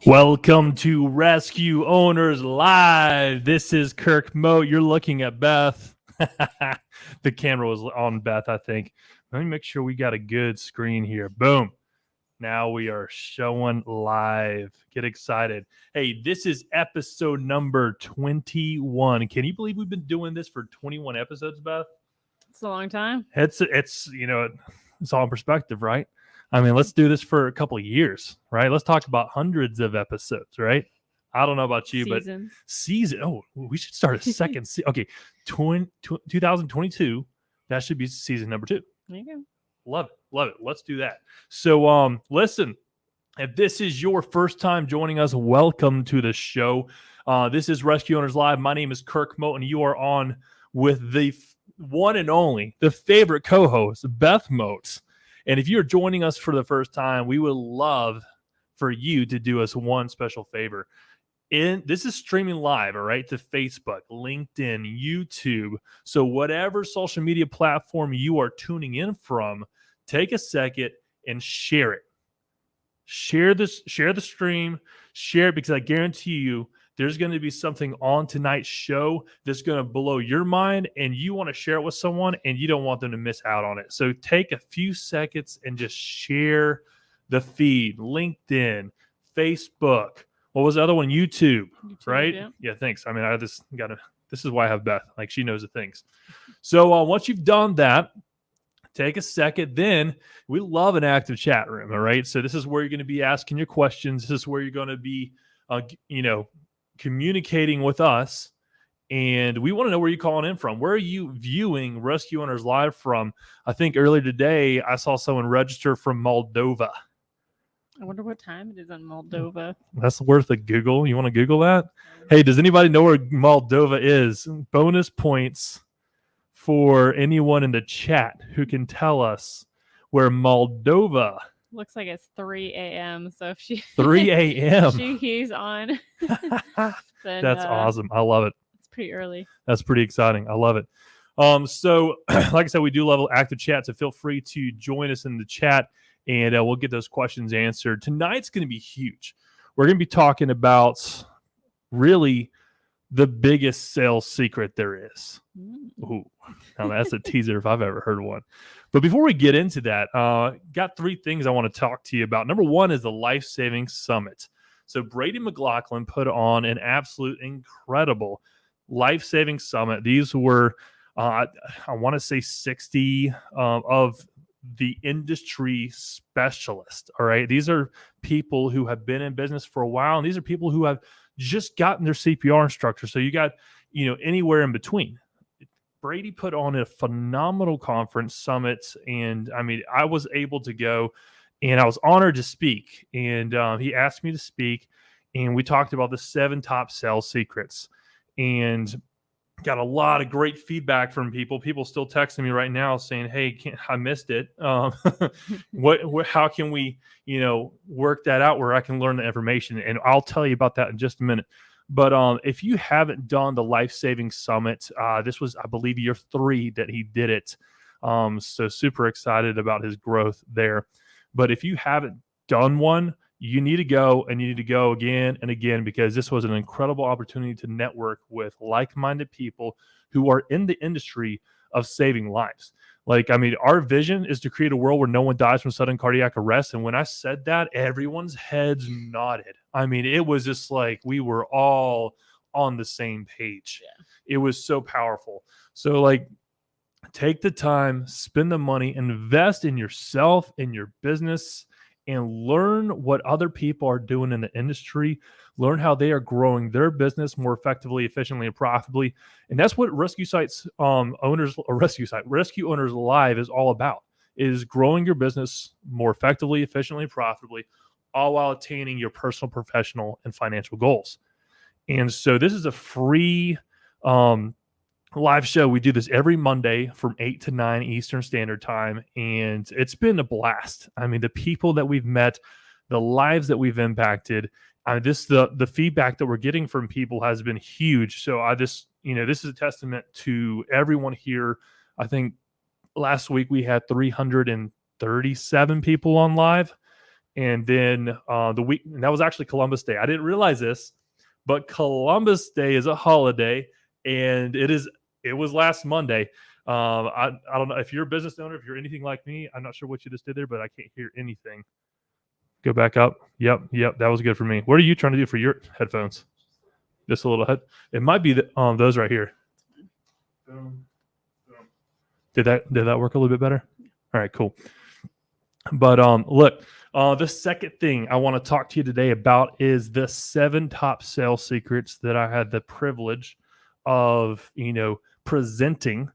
Welcome to Rescue Owners Live. This is Kirk Mote. You're looking at Beth. The camera was on Beth, I think. Let me make sure we got a good screen here. Boom. Now we are showing live. Get excited. Hey, this is episode number 21. Can you believe we've been doing this for 21 episodes, Beth? It's a long time. It's all in perspective, right? I mean, let's do this for a couple of years, right? Let's talk about hundreds of episodes, right? I don't know about you, Seasons. but season. Oh, we should start a second. Okay, 2022. That should be season number 2. There you go. Love it. Love it. Let's do that. So, listen, if this is your first time joining us, welcome to the show. This is Rescue Owners Live. My name is Kirk Mote, and you are on with the one and only, the favorite co-host, Beth Mote. And if you're joining us for the first time, we would love for you to do us one special favor. This is streaming live, all right, to Facebook, LinkedIn, YouTube. So whatever social media platform you are tuning in from, take a second and share it. Share the stream, share it, because I guarantee you there's going to be something on tonight's show that's going to blow your mind, and you want to share it with someone and you don't want them to miss out on it. So take a few seconds and just share the feed. LinkedIn, Facebook. What was the other one? YouTube, right? Yeah, thanks. I mean, this is why I have Beth. Like, she knows the things. So once you've done that, take a second. Then we love an active chat room, all right? So this is where you're going to be asking your questions. This is where you're going to be, communicating with us. And we want to know where you're calling in from. Where are you viewing Rescue Owners Live from? I think earlier today, I saw someone register from Moldova. I wonder what time it is in Moldova. That's worth a Google. You want to Google that? Hey, does anybody know where Moldova is? Bonus points for anyone in the chat who can tell us where Moldova. Looks like it's 3 a.m. So if she 3 a.m. she's on. Then, that's awesome. I love it. It's pretty early. That's pretty exciting. I love it. So like I said, we do love active chat, so feel free to join us in the chat, and we'll get those questions answered. Tonight's going to be huge. We're going to be talking about really the biggest sales secret there is. Ooh, now that's a teaser if I've ever heard one. But before we get into that, got 3 things I want to talk to you about. Number 1 is the Life Saving Summit. So Brady McLaughlin put on an absolute incredible Life Saving Summit. These were, I want to say 60 of the industry specialists. All right. These are people who have been in business for a while, and these are people who have just gotten their CPR instructor. So you got, anywhere in between. Brady put on a phenomenal conference summit, and I mean, I was able to go, and I was honored to speak. And he asked me to speak, and we talked about the 7 top sales secrets, and got a lot of great feedback from people. People still texting me right now saying, "Hey, I missed it. How can we, work that out where I can learn the information?" And I'll tell you about that in just a minute. But if you haven't done the Life Saving Summit, this was, I believe, year 3 that he did it. So super excited about his growth there. But if you haven't done one, you need to go, and you need to go again and again, because this was an incredible opportunity to network with like-minded people who are in the industry of saving lives. Like, I mean, our vision is to create a world where no one dies from sudden cardiac arrest. And when I said that, everyone's heads nodded. I mean, it was just like we were all on the same page. Yeah. It was so powerful. So, like, take the time, spend the money, invest in yourself, in your business, and learn what other people are doing in the industry. Learn how they are growing their business more effectively, efficiently, and profitably. And that's what Rescue Owners Live is all about, is growing your business more effectively, efficiently, and profitably, all while attaining your personal, professional, and financial goals. And so this is a free live show. We do this every Monday from 8 to 9 Eastern Standard Time, and it's been a blast. I mean, the people that we've met, the lives that we've impacted, the feedback that we're getting from people has been huge. So this is a testament to everyone here. I think last week we had 337 people on live, And then the week, and that was actually Columbus Day. I didn't realize this, but Columbus Day is a holiday, and it was last Monday. I don't know if you're a business owner, if you're anything like me, I'm not sure what you just did there, but I can't hear anything. Go back up. Yep, that was good for me. What are you trying to do for your headphones? Just a little head. It might be those right here. Did that work a little bit better? All right, cool. But look, the second thing I want to talk to you today about is the 7 top sales secrets that I had the privilege of, presenting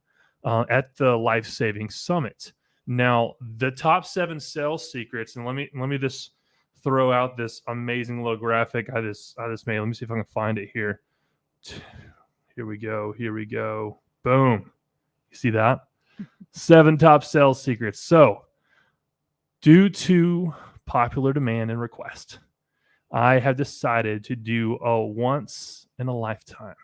at the Life Saving Summit. Now, the top 7 sales secrets, and let me just throw out this amazing little graphic I just made. Let me see if I can find it here. Here we go. Boom. You see that? 7 top sales secrets. So, due to popular demand and request, I have decided to do a once in a lifetime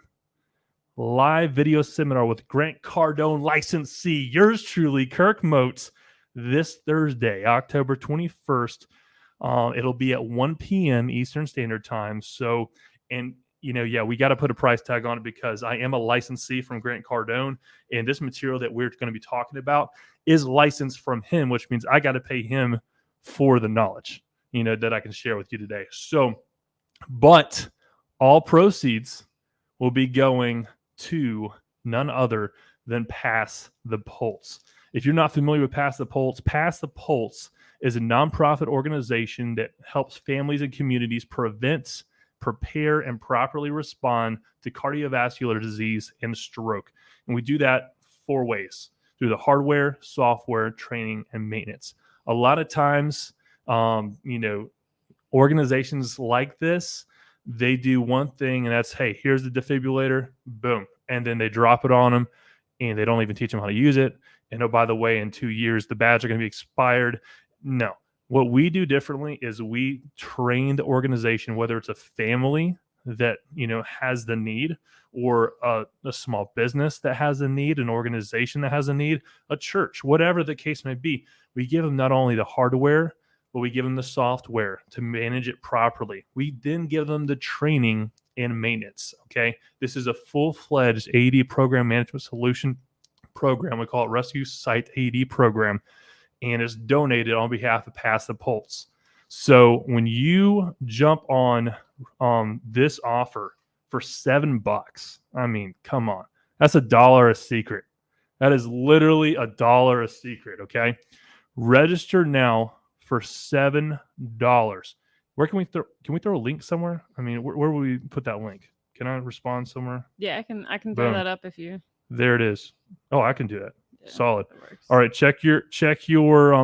live video seminar with Grant Cardone licensee, yours truly, Kirk Mote, this Thursday, October 21st. It'll be at 1 p.m. Eastern Standard Time. So, and we got to put a price tag on it because I am a licensee from Grant Cardone, and this material that we're going to be talking about is licensed from him, which means I got to pay him for the knowledge, that I can share with you today. So, but all proceeds will be going to none other than Pass the Pulse. If you're not familiar with Pass the Pulse is a nonprofit organization that helps families and communities prevent, prepare, and properly respond to cardiovascular disease and stroke. And we do that 4 ways: through the hardware, software, training, and maintenance. A lot of times, organizations like this, they do one thing, and that's, hey, here's the defibrillator, boom. And then they drop it on them, and they don't even teach them how to use it. And oh, by the way, in 2 years, the badge are going to be expired. No. What we do differently is we train the organization, whether it's a family that, has the need, or a small business that has a need, an organization that has a need, a church, whatever the case may be. We give them not only the hardware, but we give them the software to manage it properly. We then give them the training and maintenance. Okay. This is a full-fledged AED program management solution program. We call it Rescue Site AED program, and it's donated on behalf of Pass the Pulse. So when you jump on this offer for $7, I mean, come on, that's $1 a secret. That is literally $1 a secret. Okay. Register now for $7. Where can we throw a link somewhere? I mean, where will we put that link? Can I respond somewhere? Yeah, I can throw that up if you. There it is. Oh, I can do that. Yeah, solid. That works. All right, check your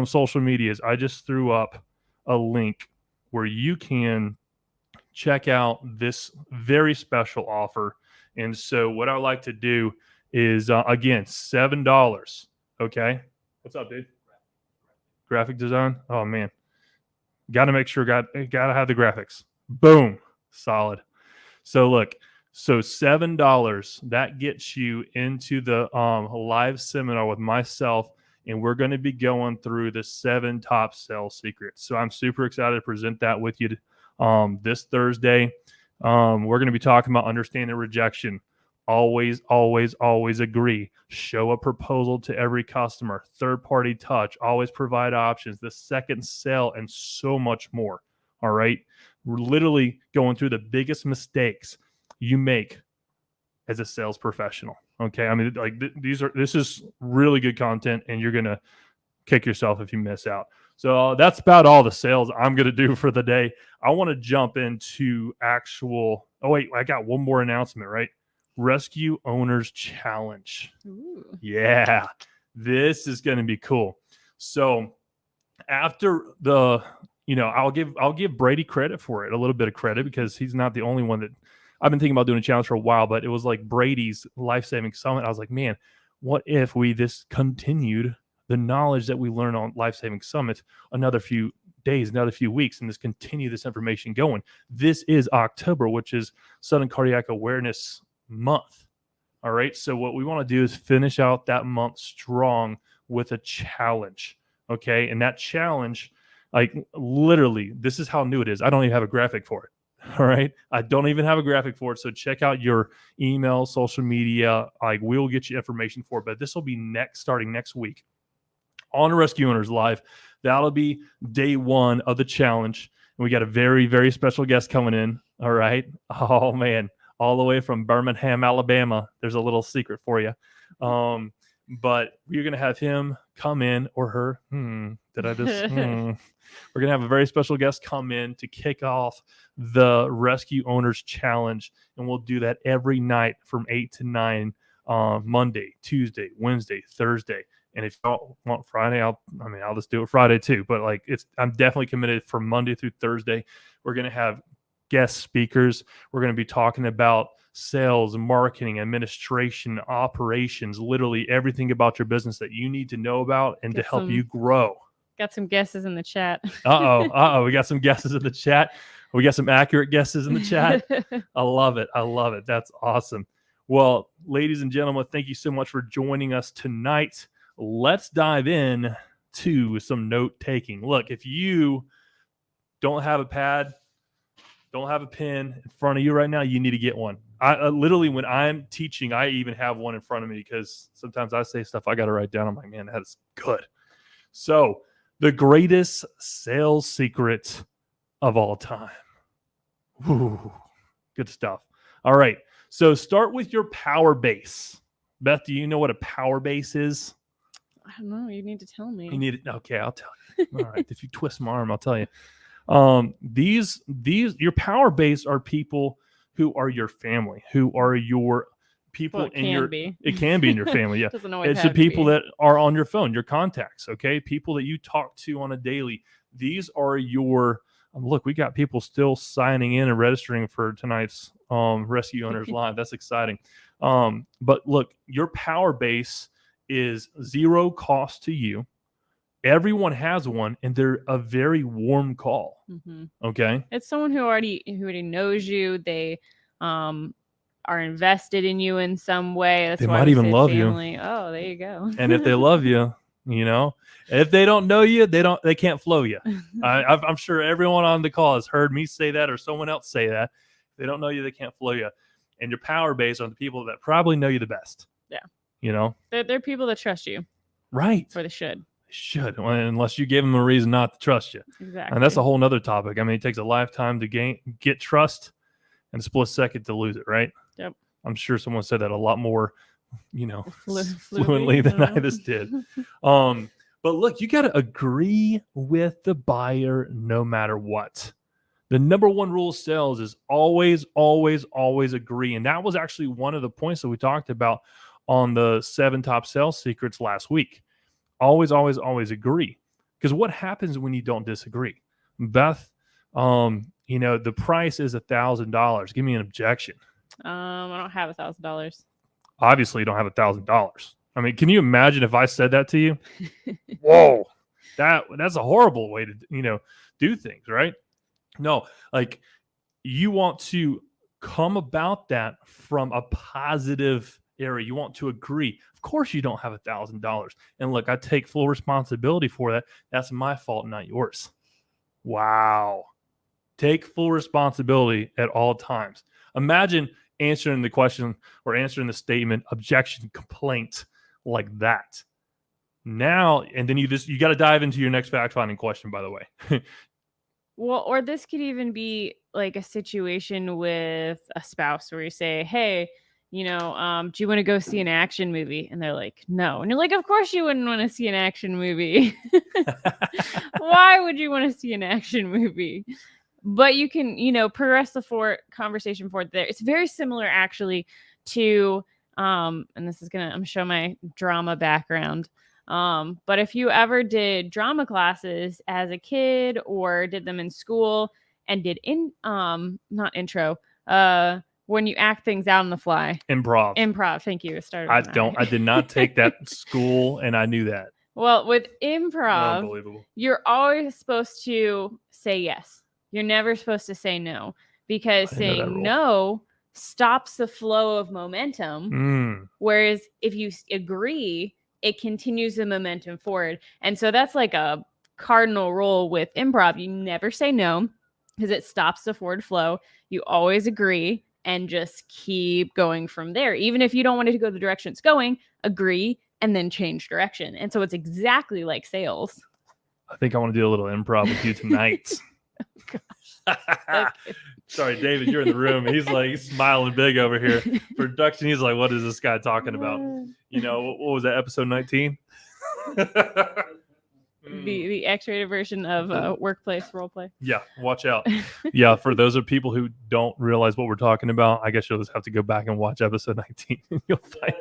social medias. I just threw up a link where you can check out this very special offer. And so what I like to do is again, $7. Okay. What's up, dude? Graphic design. Oh man. Got to make sure, got to have the graphics. Boom. Solid. So look, so $7, that gets you into the live seminar with myself, and we're going to be going through the 7 top sales secrets. So I'm super excited to present that with you this Thursday. We're going to be talking about understanding rejection. Always agree. Show a proposal to every customer. Third-party touch. Always provide options. The second sale, and so much more. All right? We're literally going through the biggest mistakes you make as a sales professional. Okay? I mean, like this is really good content, and you're going to kick yourself if you miss out. So that's about all the sales I'm going to do for the day. I want to jump into actual. Oh wait, I got one more announcement, right? Rescue Owners Challenge. Ooh. Yeah, this is going to be cool. So after the, I'll give Brady credit for it, a little bit of credit, because he's not the only one that I've been thinking about doing a challenge for a while, but it was like Brady's Life-Saving Summit. I was like, man, what if we just continued the knowledge that we learned on Life-Saving Summit another few days, another few weeks, and just continue this information going. This is October, which is Sudden Cardiac Awareness Month. All right. So what we want to do is finish out that month strong with a challenge. Okay. And that challenge Like literally, this is how new it is. I don't even have a graphic for it. All right. I don't even have a graphic for it. So check out your email, social media. Like we'll get you information for it. But this will be starting next week on Rescue Owners Live. That'll be day one of the challenge. And we got a very, very special guest coming in. All right. Oh man, all the way from Birmingham, Alabama. There's a little secret for you. But we're going to have him come in, or her. Did I just? We're going to have a very special guest come in to kick off the Rescue Owners Challenge. And we'll do that every night from 8 to 9, Monday, Tuesday, Wednesday, Thursday. And if you don't want Friday, I'll just do it Friday too. But like I'm definitely committed from Monday through Thursday. We're going to have guest speakers. We're going to be talking about sales, marketing, administration, operations, literally everything about your business that you need to know about and to help you grow. Got some guesses in the chat. We got some guesses in the chat. We got some accurate guesses in the chat. I love it. That's awesome. Well, ladies and gentlemen, thank you so much for joining us tonight. Let's dive in to some note taking. Look, if you don't have a pad, don't have a pen in front of you right now, you need to get one. I literally, when I'm teaching, I even have one in front of me because sometimes I say stuff I got to write down. I'm like, man, that is good. So the greatest sales secret of all time. Ooh, good stuff. All right. So start with your power base. Beth, do you know what a power base is? I don't know. You need to tell me. You need it. Okay, I'll tell you. All right. If you twist my arm, I'll tell you. These your power base are people who are your family, who are your people in your. It can be in your family. Yeah, it's the people that are on your phone, your contacts. Okay, people that you talk to on a daily. These are your. Look, we got people still signing in and registering for tonight's Rescue Owners Live. That's exciting. But look, your power base is zero cost to you. Everyone has one, and they're a very warm call. Okay, it's someone who already knows you. They are invested in you in some way. That's they why might even love family. you. Oh, there you go. And if they love you, if they don't know you, they can't flow you. I'm sure everyone on the call has heard me say that or someone else say that. If they don't know you, they can't flow you. And your power base are the people that probably know you the best. Yeah. They're people that trust you. Right. Or they should. Unless you give them a reason not to trust you. Exactly. And that's a whole nother topic. I mean, it takes a lifetime to get trust and a split second to lose it, right? Yep. I'm sure someone said that a lot more, fluently than I just did. But look, you got to agree with the buyer no matter what. The number one rule of sales is always, always, always agree. And that was actually one of the points that we talked about on the 7 top sales secrets last week. Always, always, always agree. Because what happens when you don't disagree? Beth, the price is $1,000. Give me an objection. I don't have $1,000. Obviously, you don't have $1,000. I mean, can you imagine if I said that to you? Whoa, that's a horrible way to do things, right? No, like you want to come about that from a positive area. You want to agree. Of course, you don't have $1,000. And look, I take full responsibility for that. That's my fault, not yours. Wow. Take full responsibility at all times. Imagine answering the question or answering the statement, objection, complaint like that. Now, and then you got to dive into your next fact-finding question, by the way. Well, or this could even be like a situation with a spouse where you say, hey, do you want to go see an action movie? And they're like, no. And you're like, of course you wouldn't want to see an action movie. Why would you want to see an action movie? But you can, progress the conversation forward there. It's very similar actually to, and this is I'm show my drama background. But if you ever did drama classes as a kid or did them in school and did not intro, when you act things out on the fly. Improv. Thank you. I did not take that school and I knew that. Well, with improv, unbelievable. You're always supposed to say yes. You're never supposed to say no because saying no stops the flow of momentum. Whereas if you agree, it continues the momentum forward. And so that's like a cardinal rule with improv. You never say no because it stops the forward flow. You always agree and just keep going from there. Even if you don't want it to go the direction it's going, agree and then change direction. And so it's exactly like sales. I think I want to do a little improv with you tonight. Gosh. Sorry, David, you're in the room. He's like smiling big over here. Production, he's like, what is this guy talking about? You know, what was that, episode 19? The X-rated version of workplace role play. Yeah, watch out. Yeah, for those of people who don't realize what we're talking about, I guess you'll just have to go back and watch episode 19 and you'll find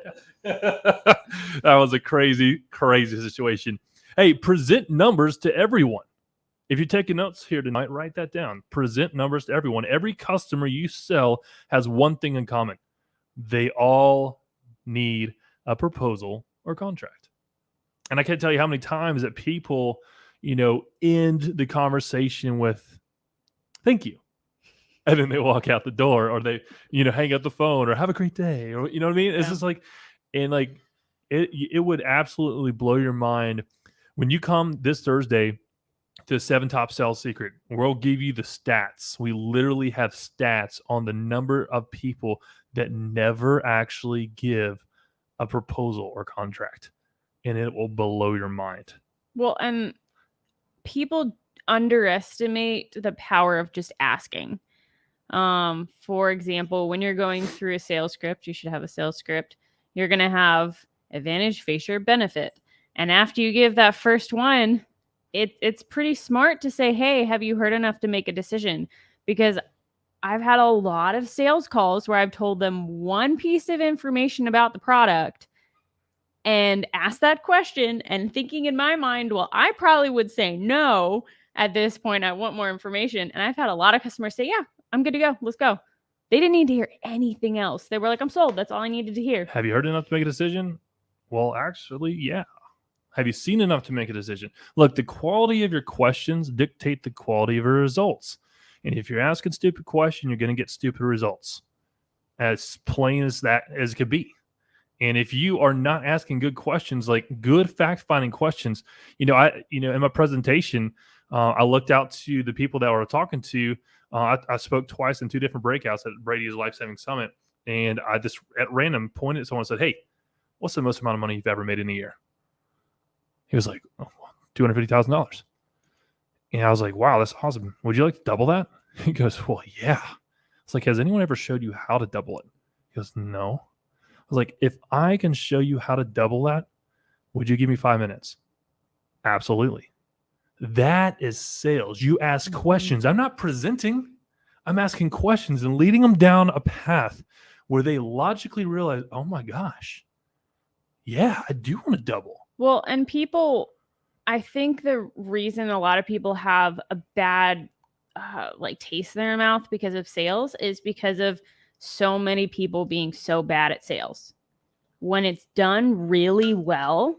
out. That was a crazy, crazy situation. Hey, present numbers to everyone. If you're taking notes here tonight, write that down. Present numbers to everyone. Every customer you sell has one thing in common. They all need a proposal or contract. And I can't tell you how many times that people, you know, end the conversation with, thank you. And then they walk out the door, or they, you know, hang up the phone, or have a great day, or, you know what I mean? It's just like, and like, it would absolutely blow your mind when you come this Thursday to 7 Top Sales Secret. We'll give you the stats. We literally have stats on the number of people that never actually give a proposal or contract, and it will blow your mind. Well, and people underestimate the power of just asking. For example, when you're going through a sales script, you should have a sales script. You're going to have advantage, feature, benefit. And after you give that first one, it's pretty smart to say, hey, have you heard enough to make a decision? Because I've had a lot of sales calls where I've told them one piece of information about the product and asked that question and thinking in my mind, well, I probably would say no at this point. I want more information. And I've had a lot of customers say, yeah, I'm good to go. Let's go. They didn't need to hear anything else. They were like, I'm sold. That's all I needed to hear. Have you heard enough to make a decision? Well, actually, yeah. Have you seen enough to make a decision? Look, the quality of your questions dictate the quality of your results. And if you're asking stupid questions, you're going to get stupid results. As plain as that as it could be. And if you are not asking good questions, like good fact-finding questions, in my presentation, I looked out to the people that were talking to. I spoke twice in 2 different breakouts at Brady's Life Saving Summit, and I just at random pointed at someone and said, "Hey, what's the most amount of money you've ever made in a year?" He was like, $250,000. And I was like, wow, that's awesome. Would you like to double that? He goes, well, yeah. It's like, has anyone ever showed you how to double it? He goes, no. I was like, if I can show you how to double that, would you give me 5 minutes? Absolutely. That is sales. You ask questions. I'm not presenting. I'm asking questions and leading them down a path where they logically realize, oh my gosh, yeah, I do want to double. Well, and people, I think the reason a lot of people have a bad taste in their mouth because of sales is because of so many people being so bad at sales. When it's done really well,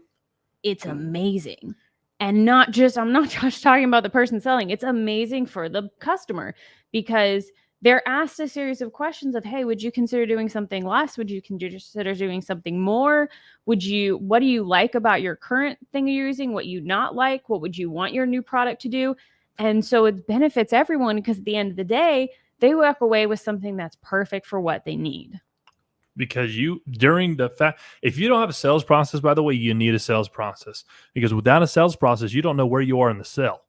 it's amazing. And I'm not just talking about the person selling. It's amazing for the customer because they're asked a series of questions of, hey, would you consider doing something less? Would you consider doing something more? What do you like about your current thing you're using? What you not like? What would you want your new product to do? And so it benefits everyone because at the end of the day, they walk away with something that's perfect for what they need. Because if you don't have a sales process, by the way, you need a sales process. Because without a sales process, you don't know where you are in the sale.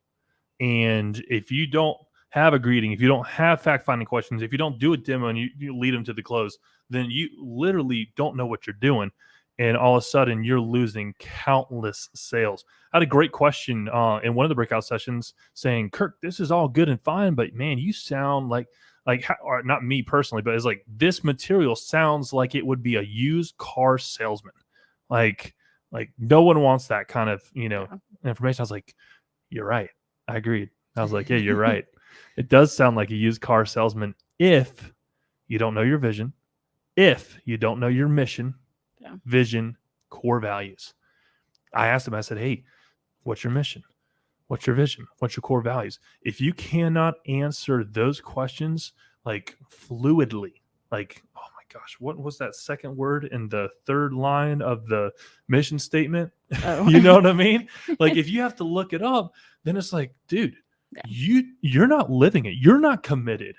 And if you don't have a greeting, if you don't have fact-finding questions, if you don't do a demo and you lead them to the close, then you literally don't know what you're doing. And all of a sudden, you're losing countless sales. I had a great question in one of the breakout sessions saying, Kirk, this is all good and fine, but man, you sound like or not me personally, but it's like this material sounds like it would be a used car salesman. Like no one wants that kind of, information. I was like, you're right. I agreed. I was like, yeah, you're right. It does sound like a used car salesman if you don't know your vision, if you don't know your mission, vision, core values. I asked him, I said, hey, what's your mission? What's your vision? What's your core values? If you cannot answer those questions like fluidly, like, oh my gosh, what was that second word in the third line of the mission statement? Oh. You know what I mean? Like if you have to look it up, then it's like, dude, Yeah. you're not living it. You're not committed.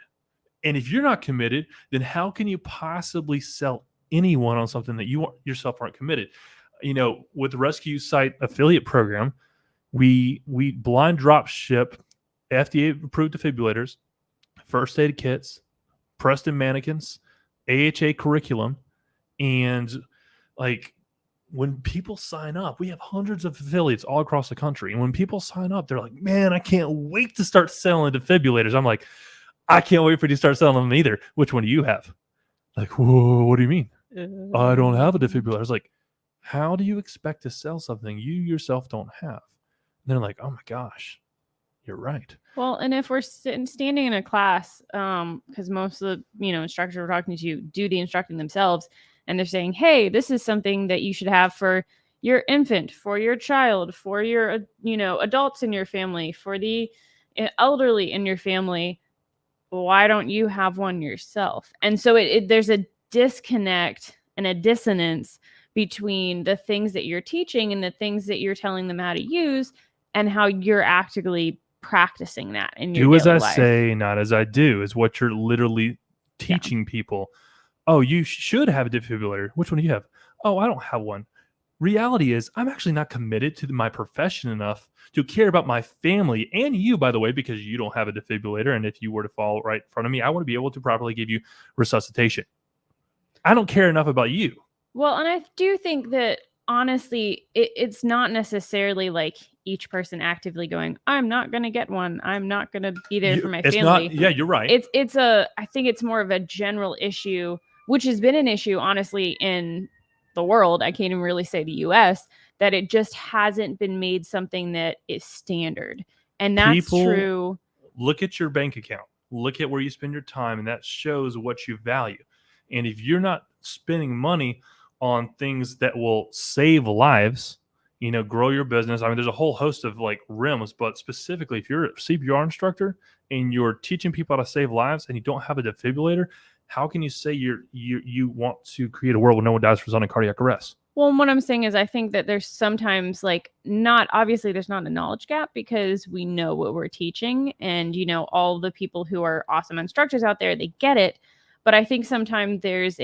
And if you're not committed, then how can you possibly sell anyone on something that you yourself aren't committed? With the Rescue Site affiliate program, we blind drop ship FDA approved defibrillators, first aid kits, Preston mannequins, AHA curriculum, and like when people sign up, we have hundreds of affiliates all across the country. And when people sign up, they're like, man, I can't wait to start selling defibrillators. I'm like, I can't wait for you to start selling them either. Which one do you have? Like, whoa, what do you mean? I don't have a defibrillator. I was like, how do you expect to sell something you yourself don't have? And they're like, oh my gosh, you're right. Well, and if we're standing in a class, because most of the instructors we're talking to do the instructing themselves, and they're saying, hey, this is something that you should have for your infant, for your child, for your adults in your family, for the elderly in your family. Why don't you have one yourself? And so there's a disconnect and a dissonance between the things that you're teaching and the things that you're telling them how to use and how you're actively practicing that in your do as I life. say, not as I do, is what you're literally teaching people. Oh, you should have a defibrillator. Which one do you have? Oh, I don't have one. Reality is, I'm actually not committed to my profession enough to care about my family and you, by the way, because you don't have a defibrillator. And if you were to fall right in front of me, I want to be able to properly give you resuscitation. I don't care enough about you. Well, and I do think that honestly, it's not necessarily like each person actively going, I'm not going to get one. I'm not going to be there for my family. Yeah, you're right. I think it's more of a general issue, which has been an issue, honestly, in the world. I can't even really say the US, that it just hasn't been made something that is standard. And that's true. Look at your bank account. Look at where you spend your time, and that shows what you value. And if you're not spending money on things that will save lives, grow your business. I mean, there's a whole host of like rims, but specifically if you're a CPR instructor and you're teaching people how to save lives and you don't have a defibrillator, how can you say you want to create a world where no one dies from sudden cardiac arrest? Well, what I'm saying is I think that there's sometimes there's not a knowledge gap because we know what we're teaching and, all the people who are awesome instructors out there, they get it. But I think sometimes there's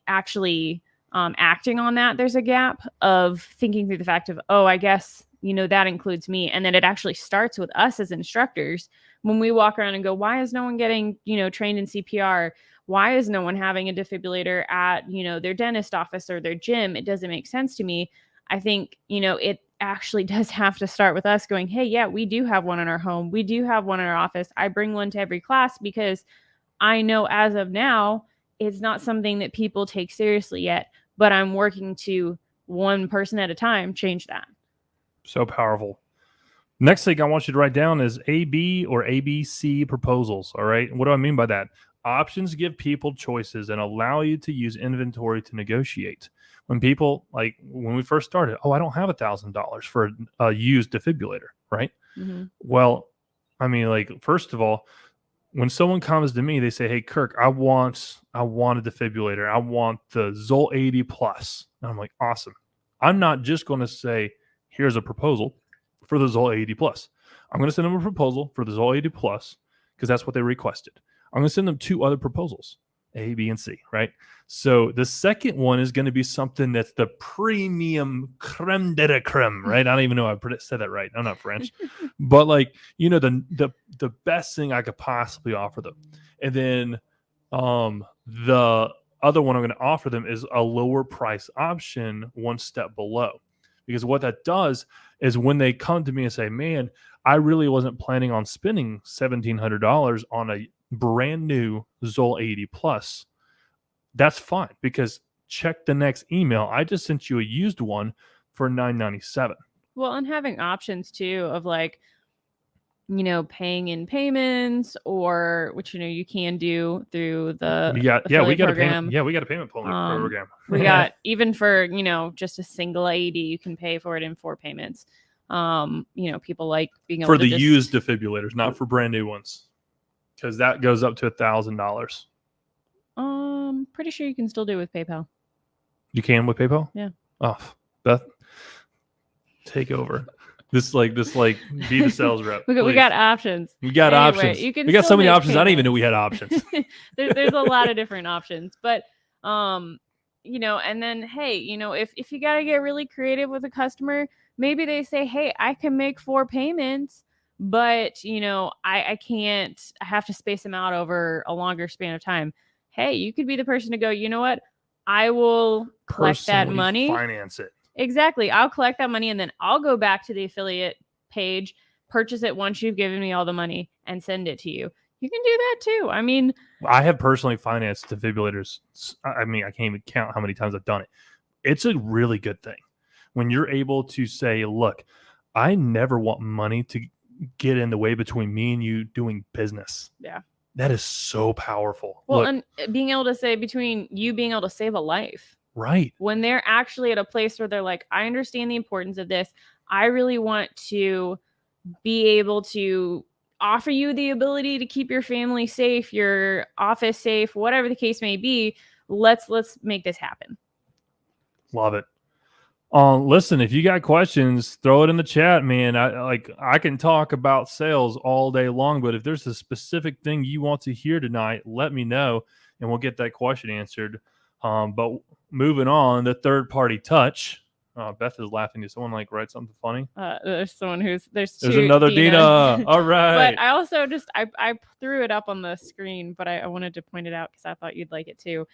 actually acting on that. There's a gap of thinking through the fact of, oh, I guess, that includes me. And then it actually starts with us as instructors when we walk around and go, why is no one getting, trained in CPR? Why is no one having a defibrillator at, their dentist office or their gym? It doesn't make sense to me. I think, it actually does have to start with us going, hey, yeah, we do have one in our home. We do have one in our office. I bring one to every class because I know as of now, it's not something that people take seriously yet, but I'm working to one person at a time change that. So powerful. Next thing I want you to write down is AB or ABC proposals. All right. What do I mean by that? Options give people choices and allow you to use inventory to negotiate. When people, like when we first started, I don't have $1,000 for a used defibrillator, right? Mm-hmm. Well, I mean, like, first of all, when someone comes to me, they say, hey, Kirk, I want a defibrillator. I want the Zoll 80 Plus. And I'm like, awesome. I'm not just going to say, here's a proposal for the Zoll 80 Plus. I'm going to send them a proposal for the Zoll 80 Plus because that's what they requested. I'm going to send them 2 other proposals, A, B, and C, right? So the second one is going to be something that's the premium creme de la creme, right? I don't even know if I said that right. I'm not French. But like, the best thing I could possibly offer them. And then the other one I'm going to offer them is a lower price option one step below. Because what that does is when they come to me and say, man, I really wasn't planning on spending $1,700 on a brand new Zoll 80 Plus, that's fine because check the next email. I just sent you a used one for $997. Well, and having options too of like, paying in payments or which, you can do through the we got program. we got a payment program. We got even for, just a single AED, you can pay for it in 4 payments. People like being able for to the used defibrillators, not for brand new ones. Because that goes up to $1,000. Pretty sure you can still do it with PayPal. You can with PayPal? Yeah. Oh, Beth, take over. This be the sales rep. We got options. We got Anyway, options. You can we got still so many make options. I didn't even know we payments. had options. There's a lot of different options, but and then hey, if you gotta get really creative with a customer, maybe they say, hey, I can make 4 payments, but I can't. I have to space them out over a longer span of time. Hey, you could be the person to go, you know what? I will collect that Personally money. finance it. Exactly. I'll collect that money and then I'll go back to the affiliate page, purchase it once you've given me all the money, and send it to you. You can do that too. I mean, I have personally financed defibrillators. I mean, I can't even count how many times I've done it. It's a really good thing when you're able to say, look, I never want money to get in the way between me and you doing business. Yeah. That is so powerful. Well, Look, and being able to say between you being able to save a life. Right. When they're actually at a place where they're like, I understand the importance of this. I really want to be able to offer you the ability to keep your family safe, your office safe, whatever the case may be. Let's make this happen. Love it. Listen, if you got questions, throw it in the chat, man. I can talk about sales all day long, but if there's a specific thing you want to hear tonight, let me know and we'll get that question answered. But moving on, the third-party touch. Beth is laughing. Did someone write something funny? There's someone there's another Dina. All right. But I also I threw it up on the screen, but I wanted to point it out because I thought you'd like it too.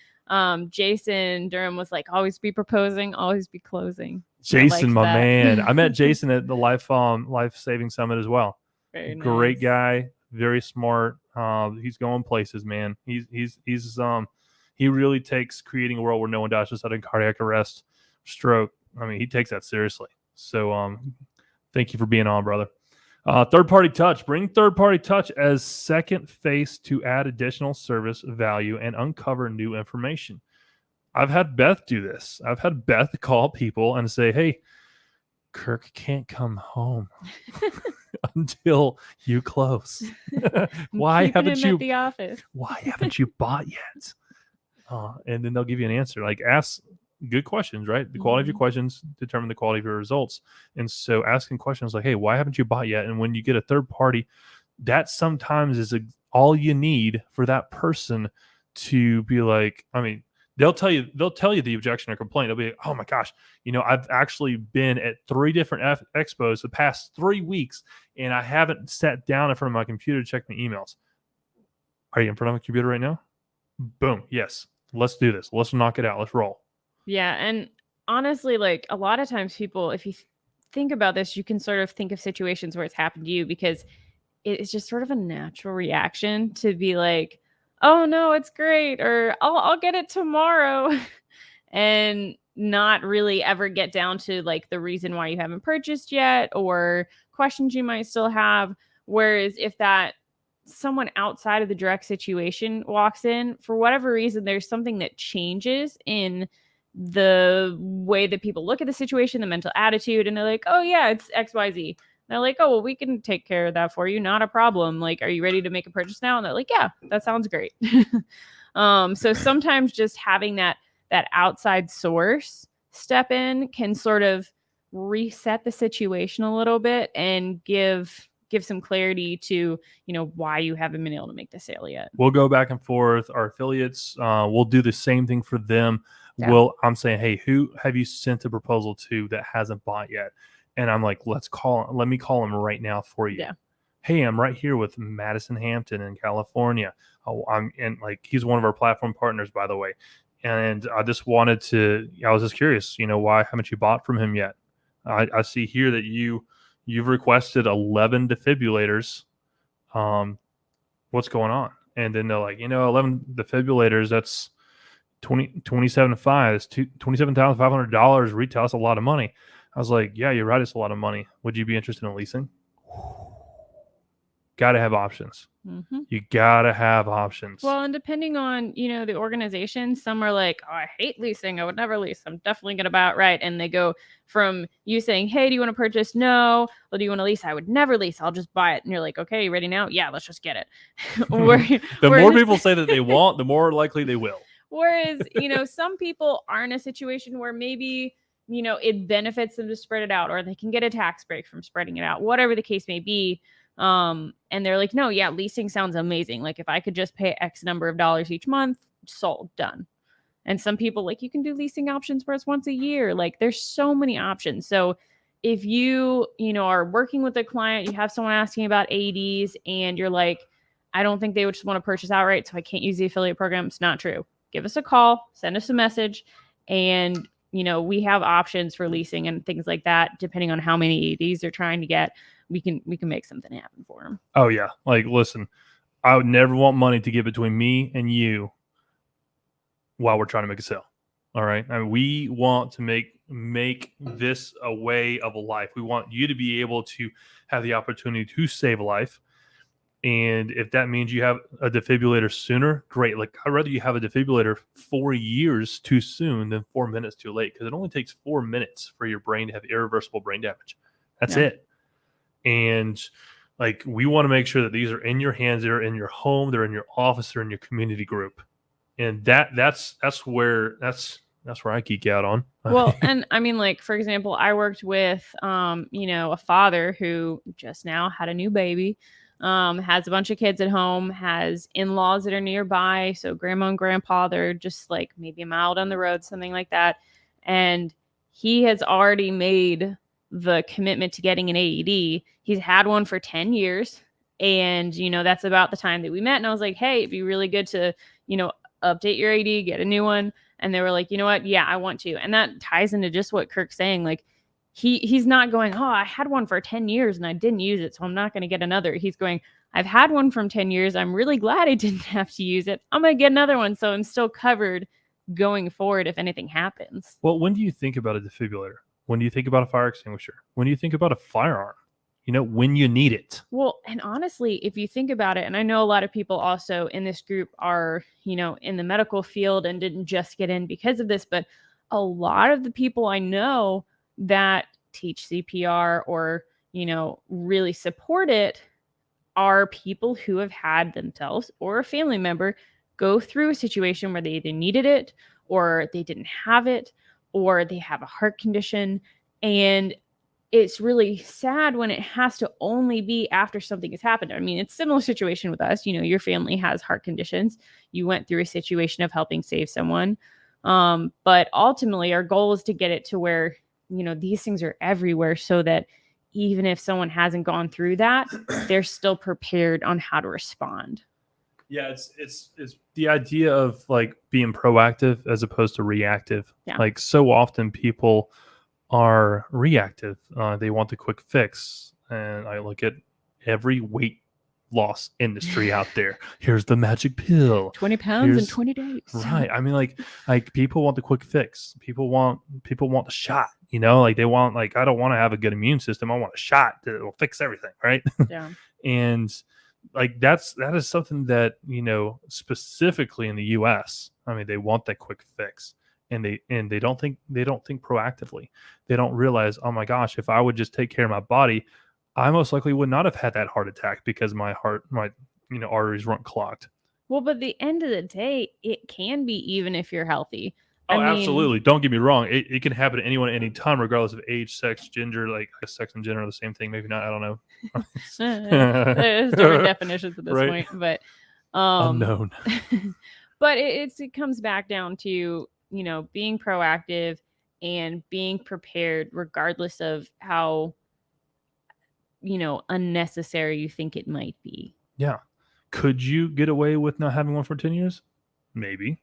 Jason Durham was like, always be proposing, always be closing. Jason, my man. I met Jason at the Life Saving Summit as well. Very nice. Great guy, very smart. He's going places, man. He really takes creating a world where no one dies of sudden cardiac arrest, stroke. I mean, he takes that seriously. So thank you for being on, brother. Third-party touch. Bring third-party touch as second face to add additional service value and uncover new information. I've had Beth do this. I've had Beth call people and say, hey, Kirk can't come home until you close. Why haven't you at the office? Why haven't you bought yet? And then they'll give you an answer. Ask good questions, right? The quality of your questions determine the quality of your results. And so asking questions like, hey, why haven't you bought yet? And when you get a third party, that sometimes is all you need for that person to be like, I mean, they'll tell you the objection or complaint. They'll be like, oh my gosh, I've actually been at 3 different expos the past 3 weeks, and I haven't sat down in front of my computer to check my emails. Are you in front of a computer right now? Boom. Yes. Let's do this. Let's knock it out. Let's roll. Yeah. And honestly, a lot of times people, if you think about this, you can sort of think of situations where it's happened to you because it's just sort of a natural reaction to be like, oh no, it's great, or I'll get it tomorrow, and not really ever get down to the reason why you haven't purchased yet or questions you might still have. Whereas if that someone outside of the direct situation walks in, for whatever reason, there's something that changes in the way that people look at the situation, the mental attitude, and they're like, oh yeah, it's XYZ. They're like, oh, well, we can take care of that for you. Not a problem. Are you ready to make a purchase now? And they're like, yeah, that sounds great. So sometimes just having that outside source step in can sort of reset the situation a little bit and give some clarity to, why you haven't been able to make the sale yet. We'll go back and forth. Our affiliates, we'll do the same thing for them. Yeah. I'm saying, hey, who have you sent a proposal to that hasn't bought yet? And I'm like, let me call him right now for you. Yeah. Hey, I'm right here with Madison Hampton in California. He's one of our platform partners, by the way. And I was just curious, why haven't you bought from him yet? I see here that you've requested 11 defibrillators. What's going on? And then they're like, 11 defibrillators, that's $27,500. It's $27,500 retail. That's a lot of money. I was like, yeah, you're right. It's a lot of money. Would you be interested in leasing? got to have options. Mm-hmm. You got to have options. Well, and depending on, the organization, some are like, oh, I hate leasing. I would never lease. I'm definitely going to buy it right. And they go from you saying, hey, do you want to purchase? No. Well, do you want to lease? I would never lease. I'll just buy it. And you're like, okay, you ready now? Yeah, let's just get it. The more people say that they want, the more likely they will. Whereas, some people are in a situation where maybe, it benefits them to spread it out, or they can get a tax break from spreading it out, whatever the case may be. And they're like, no, yeah, leasing sounds amazing. Like if I could just pay X number of dollars each month, sold, done. And some people like, you can do leasing options where it's once a year. Like there's so many options. So if you, are working with a client, you have someone asking about ADs and you're like, I don't think they would just want to purchase outright, so I can't use the affiliate program. It's not true. Give us a call, send us a message, and we have options for leasing and things like that. Depending on how many ADs they're trying to get, we can make something happen for them. Oh yeah, like listen, I would never want money to get between me and you while we're trying to make a sale. All right, I mean, we want to make this a way of a life. We want you to be able to have the opportunity to save a life. And if that means you have a defibrillator sooner, great. Like I'd rather you have a defibrillator 4 years too soon than 4 minutes too late, because it only takes 4 minutes for your brain to have irreversible brain damage. That's it. And like we want to make sure that these are in your hands, they're in your home, they're in your office, they're in your community group. And that's where I geek out on. Well, and I mean, like, for example, I worked with a father who just now had a new baby. Has a bunch of kids at home, has in-laws that are nearby. So grandma and grandpa, they're just like maybe a mile down the road, something like that. And he has already made the commitment to getting an AED. He's had one for 10 years. And, that's about the time that we met. And I was like, hey, it'd be really good to, update your AED, get a new one. And they were like, you know what? Yeah, I want to. And that ties into just what Kirk's saying. Like, he's not going, oh, I had one for 10 years and I didn't use it, so I'm not going to get another. He's going, I've had one from 10 years. I'm really glad I didn't have to use it. I'm going to get another one, so I'm still covered going forward if anything happens. Well, when do you think about a defibrillator? When do you think about a fire extinguisher? When do you think about a firearm? When you need it. Well, and honestly, if you think about it, and I know a lot of people also in this group are, in the medical field and didn't just get in because of this, but a lot of the people I know that teach CPR or, really support it are people who have had themselves or a family member go through a situation where they either needed it or they didn't have it or they have a heart condition. And it's really sad when it has to only be after something has happened. I mean, it's a similar situation with us. Your family has heart conditions. You went through a situation of helping save someone. But ultimately, our goal is to get it to where, these things are everywhere so that even if someone hasn't gone through that, they're still prepared on how to respond. Yeah, it's the idea of like being proactive as opposed to reactive. Yeah. Like so often people are reactive. They want the quick fix. And I look at every weight loss industry out there. Here's the magic pill. 20 pounds in 20 days. Right. I mean, like people want the quick fix. People want the shot, like they want, like, I don't want to have a good immune system. I want a shot that will fix everything. Right. Yeah. And like, that is something that, specifically in the US, I mean, they want that quick fix. And they don't think proactively. They don't realize, oh my gosh, if I would just take care of my body, I most likely would not have had that heart attack because my arteries weren't clogged. Well, but at the end of the day, it can be even if you're healthy. Oh, absolutely. Don't get me wrong. It can happen to anyone at any time, regardless of age, sex, gender. Like sex and gender are the same thing. Maybe not. I don't know. There's different definitions at this point, but unknown. But it comes back down to, being proactive and being prepared regardless of how, unnecessary you think it might be. Yeah. Could you get away with not having one for 10 years? Maybe.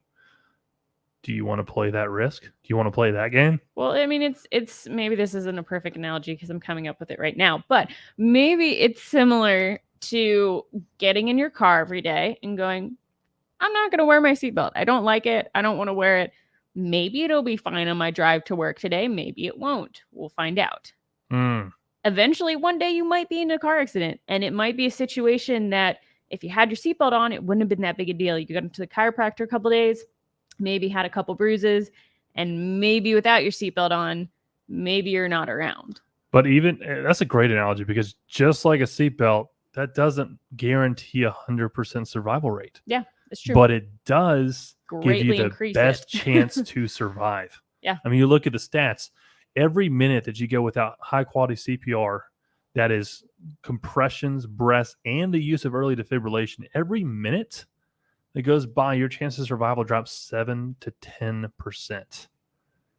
Do you want to play that risk? Do you want to play that game? Well, I mean, it's maybe this isn't a perfect analogy because I'm coming up with it right now, but maybe it's similar to getting in your car every day and going, I'm not going to wear my seatbelt. I don't like it. I don't want to wear it. Maybe it'll be fine on my drive to work today. Maybe it won't. We'll find out. eventually one day you might be in a car accident, and it might be a situation that if you had your seatbelt on, it wouldn't have been that big a deal. You got into the chiropractor a couple days, maybe had a couple bruises, and maybe without your seatbelt on, maybe you're not around. But even that's a great analogy, because just like a seatbelt, that doesn't guarantee 100% survival rate. Yeah, it's true. But it does Greatly give you the increase best it. chance to survive. Yeah. I mean, you look at the stats. Every minute that you go without high quality CPR, that is compressions, breaths, and the use of early defibrillation, every minute that goes by, your chance of survival drops 7 to 10%.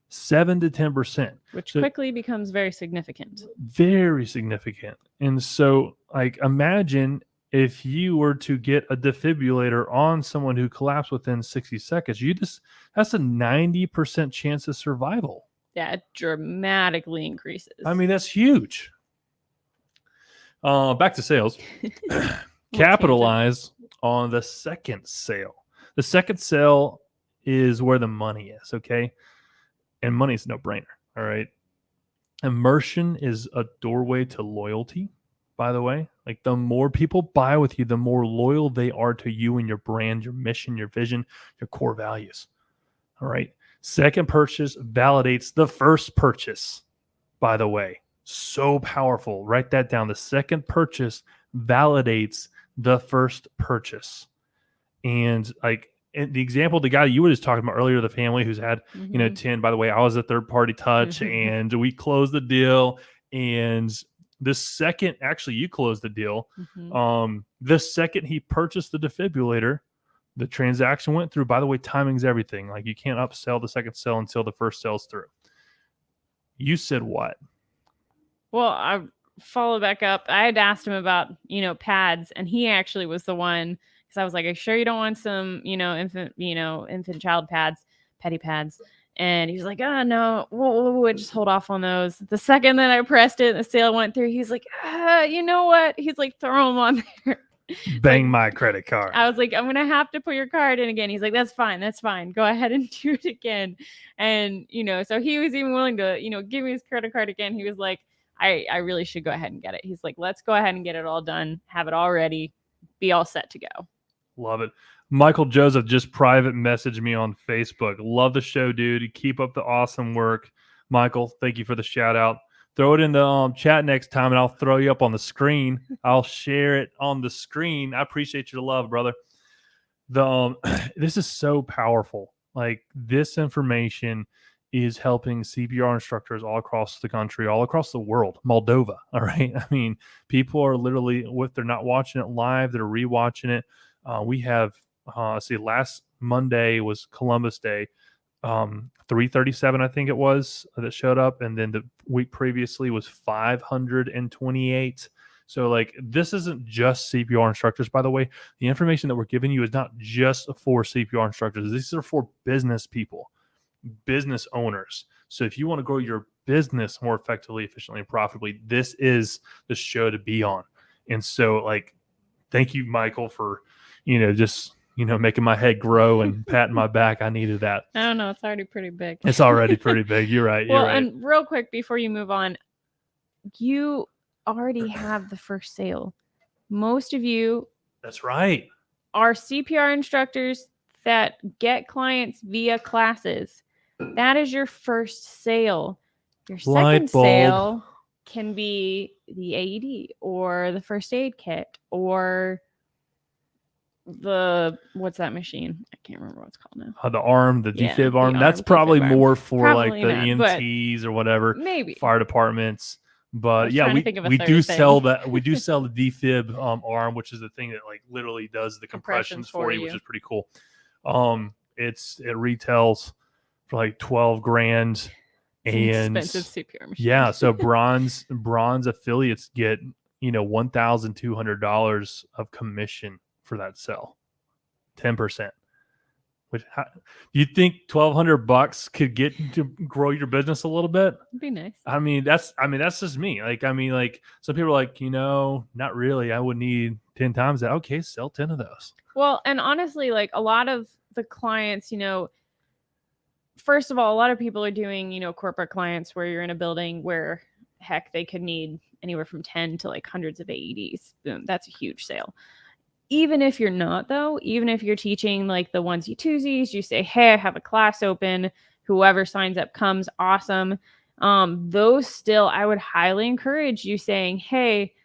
7 to 10%. Which quickly becomes very significant. Very significant. And so, like, imagine if you were to get a defibrillator on someone who collapsed within 60 seconds, that's a 90% chance of survival. Yeah, it dramatically increases. I mean, that's huge. Back to sales. Capitalize on the second sale. The second sale is where the money is, okay? And money's no brainer, all right? Immersion is a doorway to loyalty, by the way. Like, the more people buy with you, the more loyal they are to you and your brand, your mission, your vision, your core values. All right. Second purchase validates the first purchase, by the way. So powerful. Write that down. The second purchase validates the first purchase. And like, and the example, the guy you were just talking about earlier, the family who's had, 10, by the way, I was a third party touch and we closed the deal. And the second, actually, you closed the deal. The second he purchased the defibrillator, the transaction went through. By the way, timing's everything. Like, you can't upsell the second sell until the first sells through. You said what? Well, I follow back up. I had asked him about, pads, and he actually was the one, because I was like, "Are you sure you don't want some, infant child pads, petty pads?" And he was like, "Oh, no, we'll just hold off on those." The second that I pressed it and the sale went through, he's like, "You know what?" He's like, "Throw them on there." Bang my credit card. I was like, "I'm going to have to put your card in again." He's like, That's fine. Go ahead and do it again. And, so he was even willing to, give me his credit card again. He was like, I really should go ahead and get it. He's like, "Let's go ahead and get it all done, have it all ready, be all set to go." Love it. Michael Joseph just private messaged me on Facebook. Love the show, dude. Keep up the awesome work. Michael, thank you for the shout out. Throw it in the chat next time, and I'll throw you up on the screen. I'll share it on the screen. I appreciate your love, brother. This is so powerful. Like, this information is helping CPR instructors all across the country, all across the world, Moldova. All right. I mean, people are literally, if they're not watching it live, they're rewatching it. We have, last Monday was Columbus Day, 337, I think it was, that showed up. And then the week previously was 528. So, like, this isn't just CPR instructors, by the way. The information that we're giving you is not just for CPR instructors. These are for business people, business owners. So if you want to grow your business more effectively, efficiently, and profitably, this is the show to be on. And so, like, thank you, Michael, for, just, making my head grow and patting my back. I needed that. I don't know. It's already pretty big. It's already pretty big. You're right. Well, and real quick before you move on, you already have the first sale. Most of you, that's right, are CPR instructors that get clients via classes. That is your first sale. Your second sale can be the AED or the first aid kit or what's that machine? I can't remember what it's called now. The arm, the defib arm. That's probably more for probably like the EMTs or whatever. Maybe fire departments. But yeah, we do sell that. We do sell the defib arm, which is the thing that like literally does the compressions for you, which is pretty cool. It retails for like $12,000. And expensive CPR machine. Yeah, so bronze affiliates get $1,200 of commission for that sell, 10%. Which you think $1,200 could get to grow your business a little bit? It'd be nice. I mean, that's just me. Like some people are like, not really. I would need 10 times that. Okay, sell 10 of those. Well, and honestly, like a lot of the clients, first of all, a lot of people are doing, corporate clients where you're in a building where heck, they could need anywhere from 10 to like hundreds of AEDs. Boom, that's a huge sale. Even if you're not, though, even if you're teaching like the onesie twosies, you say, hey, I have a class open, whoever signs up comes, awesome. Those still, I would highly encourage you saying, hey,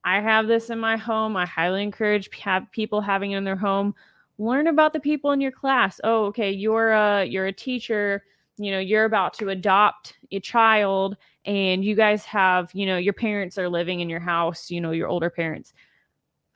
I have this in my home. I highly encourage people having it in their home. Learn about the people in your class. Oh, okay, you're a teacher, you're about to adopt a child, and you guys have, your parents are living in your house, your older parents.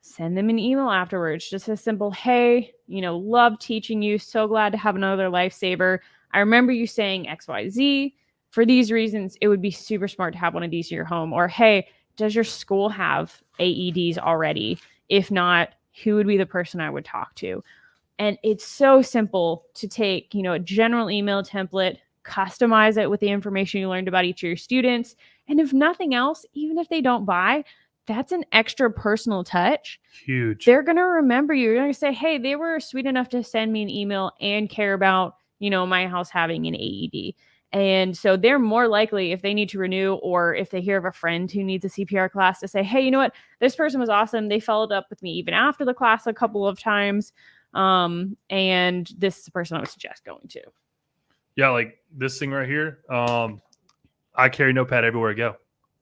Send them an email afterwards, just a simple, hey, love teaching you. So glad to have another lifesaver. I remember you saying XYZ. For these reasons, it would be super smart to have one of these in your home. Or, hey, does your school have AEDs already? If not, who would be the person I would talk to? And it's so simple to take, a general email template, customize it with the information you learned about each of your students. And if nothing else, even if they don't buy, that's an extra personal touch. Huge. They're going to remember you. You're going to say, hey, they were sweet enough to send me an email and care about, my house having an AED. And so they're more likely, if they need to renew, or if they hear of a friend who needs a CPR class, to say, hey, you know what? This person was awesome. They followed up with me even after the class a couple of times. And this is the person I would suggest going to. Yeah, like this thing right here. I carry notepad everywhere I go.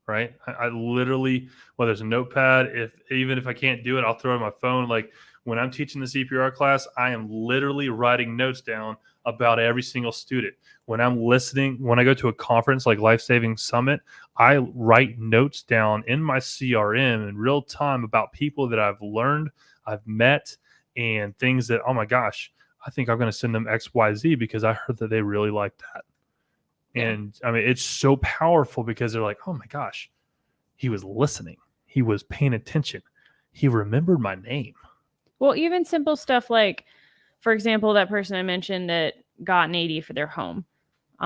Right. I literally, whether there's a notepad, even if I can't do it, I'll throw it on my phone. Like when I'm teaching the CPR class, I am literally writing notes down about every single student. When I'm listening, when I go to a conference like Life Saving Summit, I write notes down in my CRM in real time about people that I've learned, I've met, and things that, oh my gosh, I think I'm going to send them XYZ because I heard that they really like that. And I mean, it's so powerful because they're like, oh my gosh, he was listening. He was paying attention. He remembered my name. Well, even simple stuff like, for example, that person I mentioned that got an AD for their home. He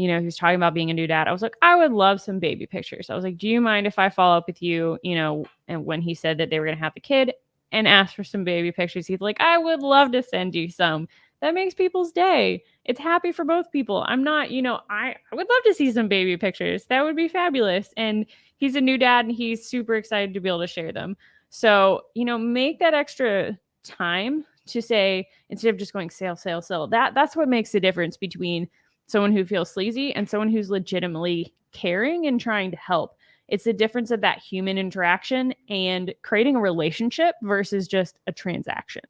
was talking about being a new dad. I was like, I would love some baby pictures. I was like, do you mind if I follow up with you, and when he said that they were going to have the kid and ask for some baby pictures, he's like, I would love to send you some. That makes people's day. It's happy for both people. I'm not, I would love to see some baby pictures. That would be fabulous. And he's a new dad and he's super excited to be able to share them. So, make that extra time to say, instead of just going sale, sale, sale, that's what makes the difference between someone who feels sleazy and someone who's legitimately caring and trying to help. It's the difference of that human interaction and creating a relationship versus just a transaction.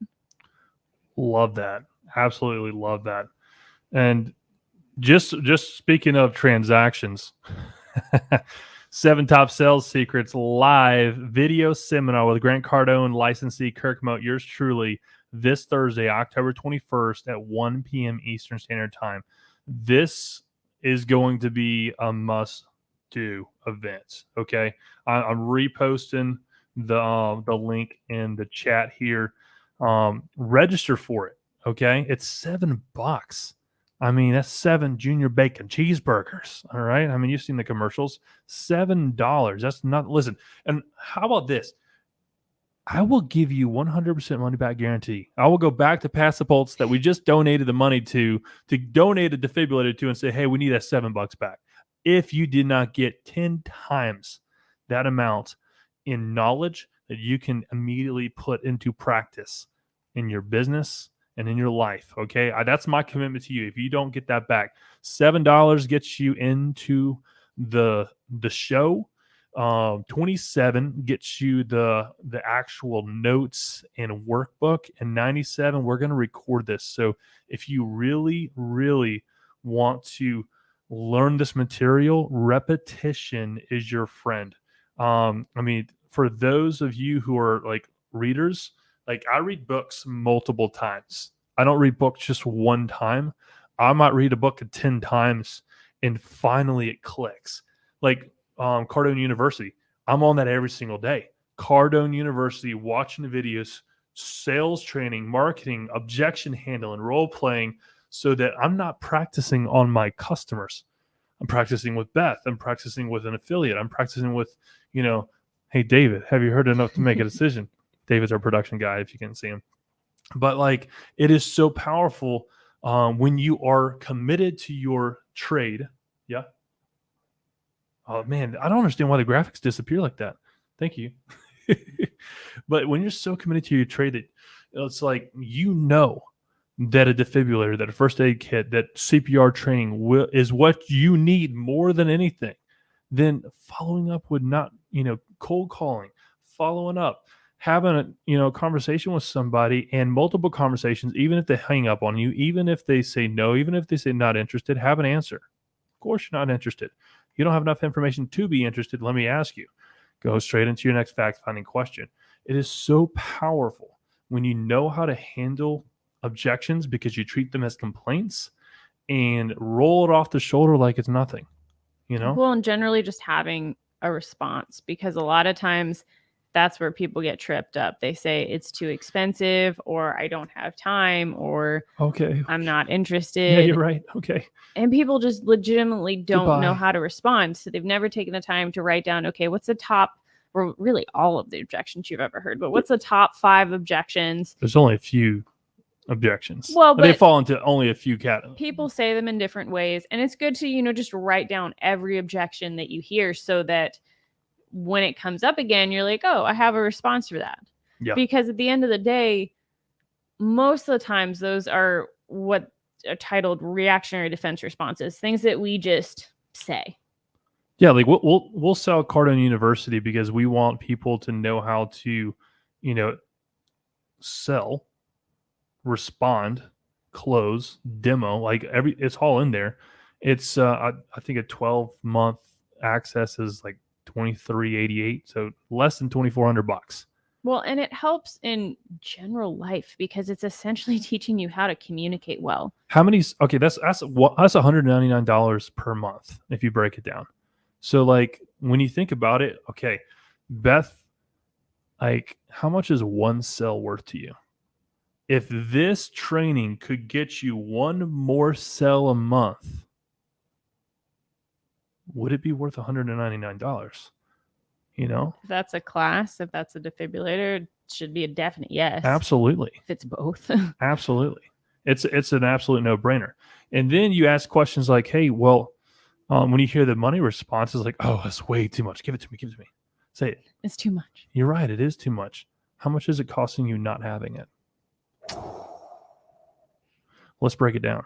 Love that. Absolutely love that. And just speaking of transactions, 7 Top Sales Secrets live video seminar with Grant Cardone, licensee Kirk Mote, yours truly, this Thursday, October 21st at 1 p.m. Eastern Standard Time. This is going to be a must-do event. Okay, I'm reposting the link in the chat here. Register for it. Okay, it's $7. I mean, that's 7 junior bacon cheeseburgers. All right. I mean, you've seen the commercials. $7. That's not, listen. And how about this? I will give you 100% money back guarantee. I will go back to Passapulse that we just donated the money to donate a defibrillator to and say, hey, we need that $7 back. If you did not get 10 times that amount in knowledge that you can immediately put into practice in your business and in your life, okay? That's my commitment to you. If you don't get that back, $7 gets you into the show. 27 gets you the actual notes and workbook, and 97 we're going to record this. So if you really want to learn this material, repetition is your friend. I mean, for those of you who are like readers, like I read books multiple times. I don't read books just one time. I might read a book 10 times and finally it clicks. Like Cardone University, I'm on that every single day. Cardone University, watching the videos, sales training, marketing, objection handling, role playing, so that I'm not practicing on my customers. I'm practicing with Beth. I'm practicing with an affiliate. I'm practicing with, hey, David, have you heard enough to make a decision? David's our production guy, if you can see him. But like, it is so powerful when you are committed to your trade. Yeah. Oh man, I don't understand why the graphics disappear like that. Thank you. But when you're so committed to your trade that it's like that a defibrillator, that a first aid kit, that CPR training is what you need more than anything, then following up would not, cold calling, following up, having a conversation with somebody, and multiple conversations, even if they hang up on you, even if they say no, even if they say not interested, have an answer. Of course you're not interested. You don't have enough information to be interested. Let me ask you. Go straight into your next fact-finding question. It is so powerful when you know how to handle objections because you treat them as complaints and roll it off the shoulder like it's nothing, Well, and generally just having a response, because a lot of times that's where people get tripped up. They say it's too expensive, or I don't have time, or Okay. I'm not interested. Yeah, you're right. Okay. And people just legitimately don't know Goodbye. how to respond. So they've never taken the time to write down, okay, what's the top, or really all of the objections you've ever heard, but what's the top 5 objections? There's only a few objections. Well, they but fall into only a few categories. people say them in different ways. And it's good to, just write down every objection that you hear so that when it comes up again, you're like, oh, I have a response for that. Yeah. Because at the end of the day, most of the times those are what are titled reactionary defense responses, things that we just say. Yeah, like we'll sell Cardone University because we want people to know how to, sell, respond, close, demo, like it's all in there. It's I think a 12-month access is like $23.88, so less than $2,400. Well, and it helps in general life because it's essentially teaching you how to communicate well. How many? Okay, that's $199 per month if you break it down. So like when you think about it, okay, Beth, like how much is one sell worth to you? If this training could get you one more sell a month, would it be worth $199? If that's a class, if that's a defibrillator, it should be a definite yes. Absolutely. If it's both. Absolutely. It's an absolute no-brainer. And then you ask questions like, hey, well, when you hear the money response, it's like, oh, that's way too much. Give it to me. Say it. It's too much. You're right. It is too much. How much is it costing you not having it? Let's break it down.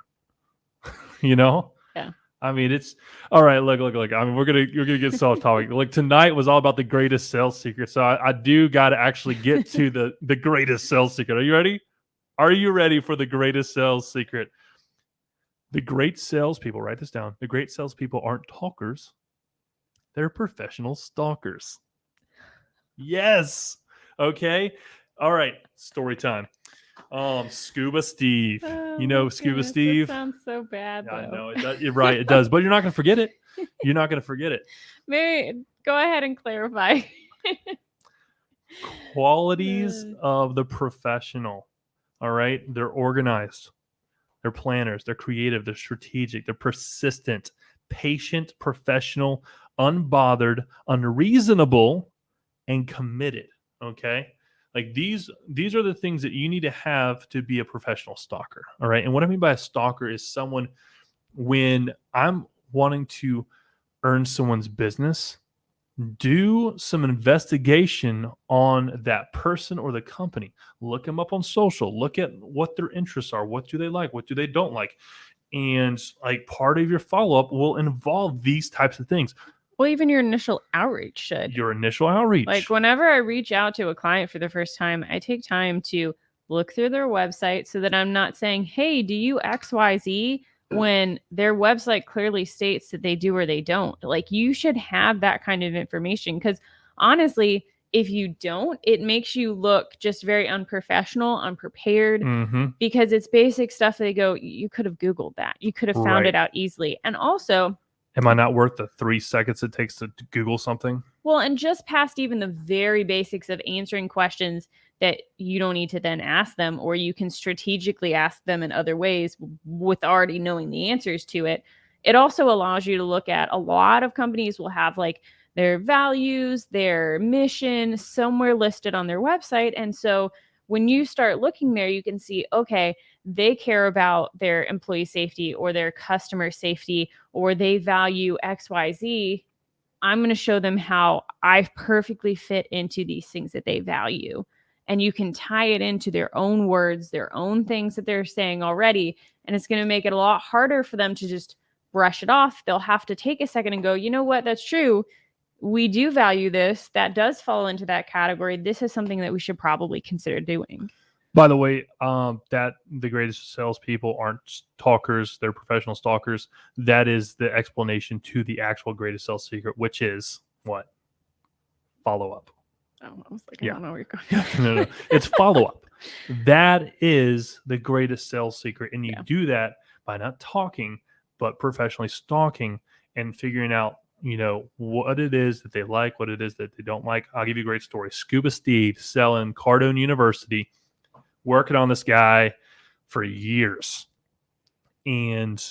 Yeah. I mean, it's all right. Look. I mean, we're gonna get soft topic. Like tonight was all about the greatest sales secret. So I do got to actually get to the greatest sales secret. Are you ready? Are you ready for the greatest sales secret? The great salespeople, write this down. The great salespeople aren't talkers. They're professional stalkers. Yes. Okay. All right. Story time. Scuba Steve. Scuba Steve. That sounds so bad. I though. know. You're right. It does. But you're not going to forget it. You're not going to forget it. Mary, go ahead and clarify. Qualities of the professional. All right. They're organized. They're planners. They're creative. They're strategic. They're persistent, patient, professional, unbothered, unreasonable, and committed. Okay. Like these are the things that you need to have to be a professional stalker. All right. And what I mean by a stalker is someone, when I'm wanting to earn someone's business, do some investigation on that person or the company. Look them up on social. Look at what their interests are. What do they like? What do they don't like? And like part of your follow-up will involve these types of things. Well, even your initial outreach should. Your initial outreach. Like whenever I reach out to a client for the first time, I take time to look through their website so that I'm not saying, hey, do you XYZ? When their website clearly states that they do or they don't. Like you should have that kind of information because honestly, if you don't, it makes you look just very unprofessional, unprepared, because it's basic stuff. They go, you could have Googled that. You could have found it out easily. And also, am I not worth the 3 seconds it takes to Google something? Well, and just past even the very basics of answering questions that you don't need to then ask them, or you can strategically ask them in other ways with already knowing the answers to it. It also allows you to look at a lot of companies will have like their values, their mission somewhere listed on their website. And so when you start looking there, you can see, okay, they care about their employee safety or their customer safety, or they value XYZ. I'm going to show them how I perfectly fit into these things that they value. And you can tie it into their own words, their own things that they're saying already. And it's going to make it a lot harder for them to just brush it off. They'll have to take a second and go, you know what? That's true. We do value this. That does fall into that category. This is something that we should probably consider doing. By the way, that the greatest salespeople aren't talkers; they're professional stalkers. That is the explanation to the actual greatest sales secret, which is what? Follow up. Oh, I was like, Yeah. I don't know where you're going. No. It's follow up. That is the greatest sales secret, and you do that by not talking, but professionally stalking and figuring out, what it is that they like, what it is that they don't like. I'll give you a great story. Scuba Steve selling Cardone University, working on this guy for years, and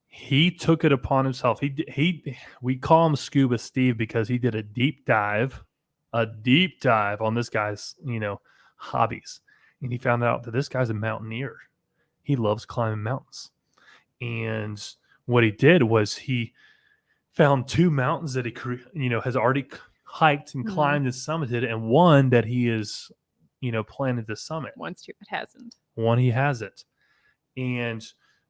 he took it upon himself. We call him Scuba Steve because he did a deep dive on this guy's, hobbies. And he found out that this guy's a mountaineer. He loves climbing mountains. And what he did was he found 2 mountains that he, has already hiked and climbed and summited, and one that he is, planning to summit. Once it hasn't. One he hasn't. And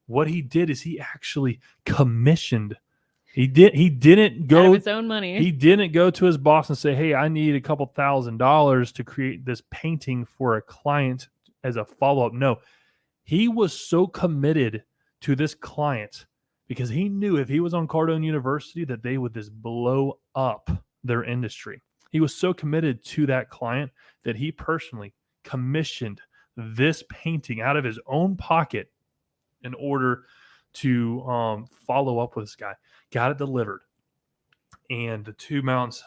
what he did is he actually commissioned. He didn't go out of his own money. He didn't go to his boss and say, "Hey, I need a couple $1,000s to create this painting for a client as a follow-up." No. He was so committed to this client because he knew if he was on Cardone University that they would just blow up their industry. He was so committed to that client that he personally commissioned this painting out of his own pocket in order to follow up with this guy. Got it delivered. And the 2 mountains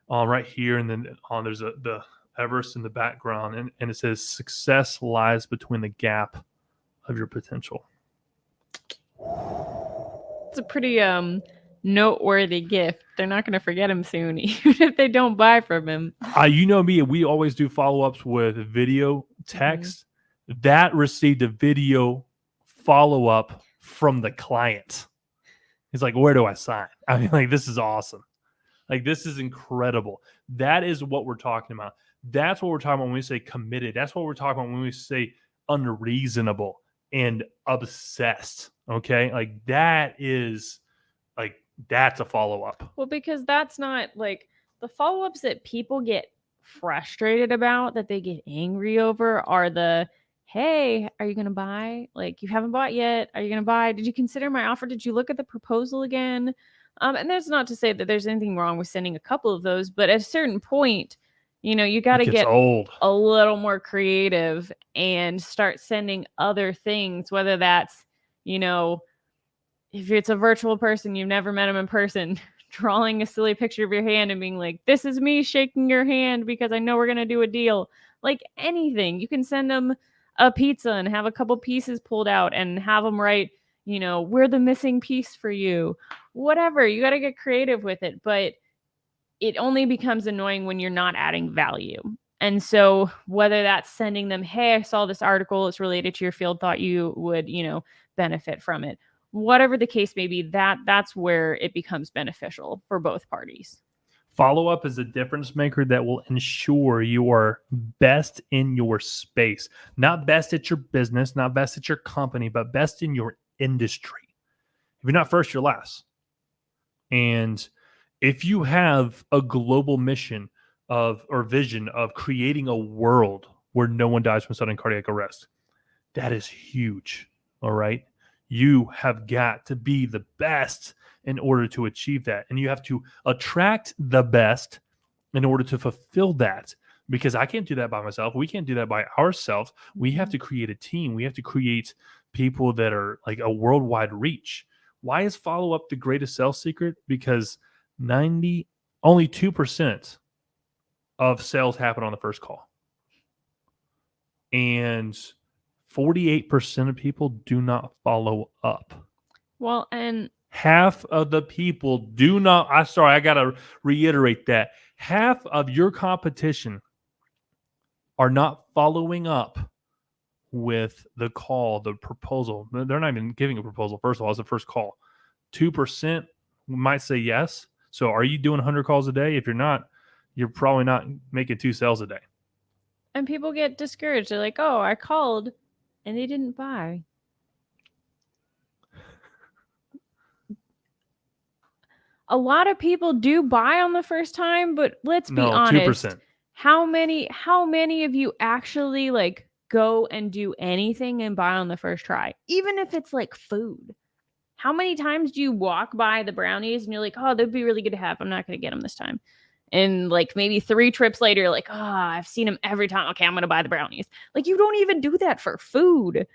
right here, and then there's the Everest in the background, and it says, "Success lies between the gap of your potential." It's a pretty noteworthy gift. They're not going to forget him soon, even if they don't buy from him. You know me, we always do follow-ups with video text. That received a video follow-up from the client. He's like, "Where do I sign?" I mean, like, this is awesome. Like, this is incredible. That is what we're talking about. That's what we're talking about when we say committed. That's what we're talking about when we say unreasonable and obsessed. Okay? Like, that's a follow-up. Well, because that's not like the follow-ups that people get frustrated about, that they get angry over, are the, "Hey, are you going to buy? Like, you haven't bought yet. Are you going to buy? Did you consider my offer? Did you look at the proposal again?" And there's not to say that there's anything wrong with sending a couple of those, but at a certain point, you got to get old. A little more creative and start sending other things, whether that's, if it's a virtual person, you've never met them in person, drawing a silly picture of your hand and being like, "This is me shaking your hand because I know we're going to do a deal." Like, anything. You can send them a pizza and have a couple pieces pulled out and have them write, "We're the missing piece for you." Whatever. You got to get creative with it. But it only becomes annoying when you're not adding value. And so whether that's sending them, "Hey, I saw this article. It's related to your field. Thought you would, benefit from it." Whatever the case may be, that's where it becomes beneficial for both parties. Follow-up is a difference maker that will ensure you are best in your space. Not best at your business, not best at your company, but best in your industry. If you're not first, you're last. And if you have a global mission or vision of creating a world where no one dies from sudden cardiac arrest, that is huge. All right. You have got to be the best in order to achieve that. And you have to attract the best in order to fulfill that. Because I can't do that by myself. We can't do that by ourselves. We have to create a team. We have to create people that are like a worldwide reach. Why is follow-up the greatest sales secret? Because only 2% of sales happen on the first call. And 48% of people do not follow up. Well, and half of the people do not. I got to reiterate that. Half of your competition are not following up with the call, the proposal. They're not even giving a proposal. First of all, it's the first call. 2% might say yes, So are you doing 100 calls a day? If you're not, you're probably not making 2 sales a day. And people get discouraged. They're like, oh, I called and they didn't buy. A lot of people do buy on the first time, but let's be honest. 2%. How many of you actually like go and do anything and buy on the first try? Even if it's like food. How many times do you walk by the brownies and you're like, oh, they'd be really good to have. I'm not going to get them this time. And like maybe 3 trips later, you're like, oh, I've seen them every time. Okay, I'm going to buy the brownies. Like you don't even do that for food.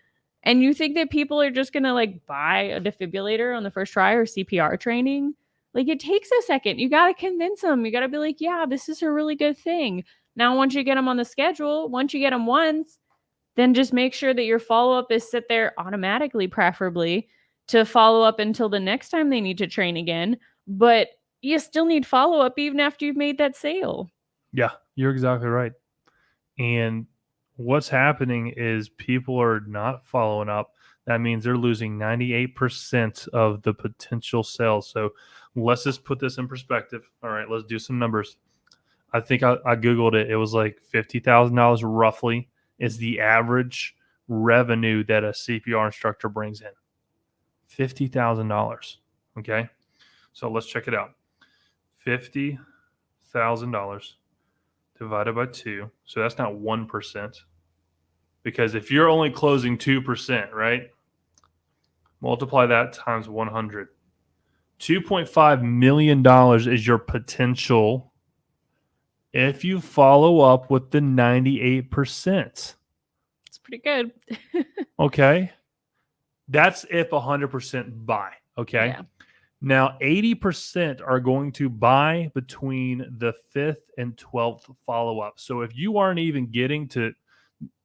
And you think that people are just going to like buy a defibrillator on the first try or CPR training? Like it takes a second. You got to convince them. You got to be like, yeah, this is a really good thing. Now, once you get them on the schedule, once you get them once, then just make sure that your follow-up is set there automatically, preferably, to follow up until the next time they need to train again. But you still need follow-up even after you've made that sale. Yeah, you're exactly right. And what's happening is people are not following up. That means they're losing 98% of the potential sales. So let's just put this in perspective. All right, let's do some numbers. I think I Googled it. It was like $50,000 roughly is the average revenue that a CPR instructor brings in. $50,000. Okay. So let's check it out. $50,000 divided by 2. So that's not 1%. Because if you're only closing 2%, right? Multiply that times 100. $2.5 million is your potential if you follow up with the 98%. It's pretty good. Okay. That's if 100% buy. Okay. Yeah. Now, 80% are going to buy between the 5th and 12th follow-up. So if you aren't even getting to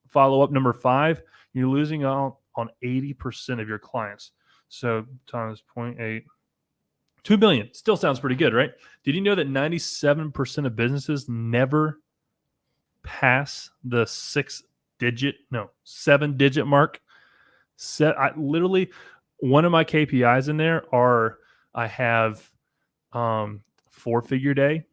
follow-up number 5, you're losing out on 80% of your clients. So times 0.8, 2 million. Still sounds pretty good, right? Did you know that 97% of businesses never pass the 7-digit mark? Literally, one of my KPIs in there are I have 4-figure day,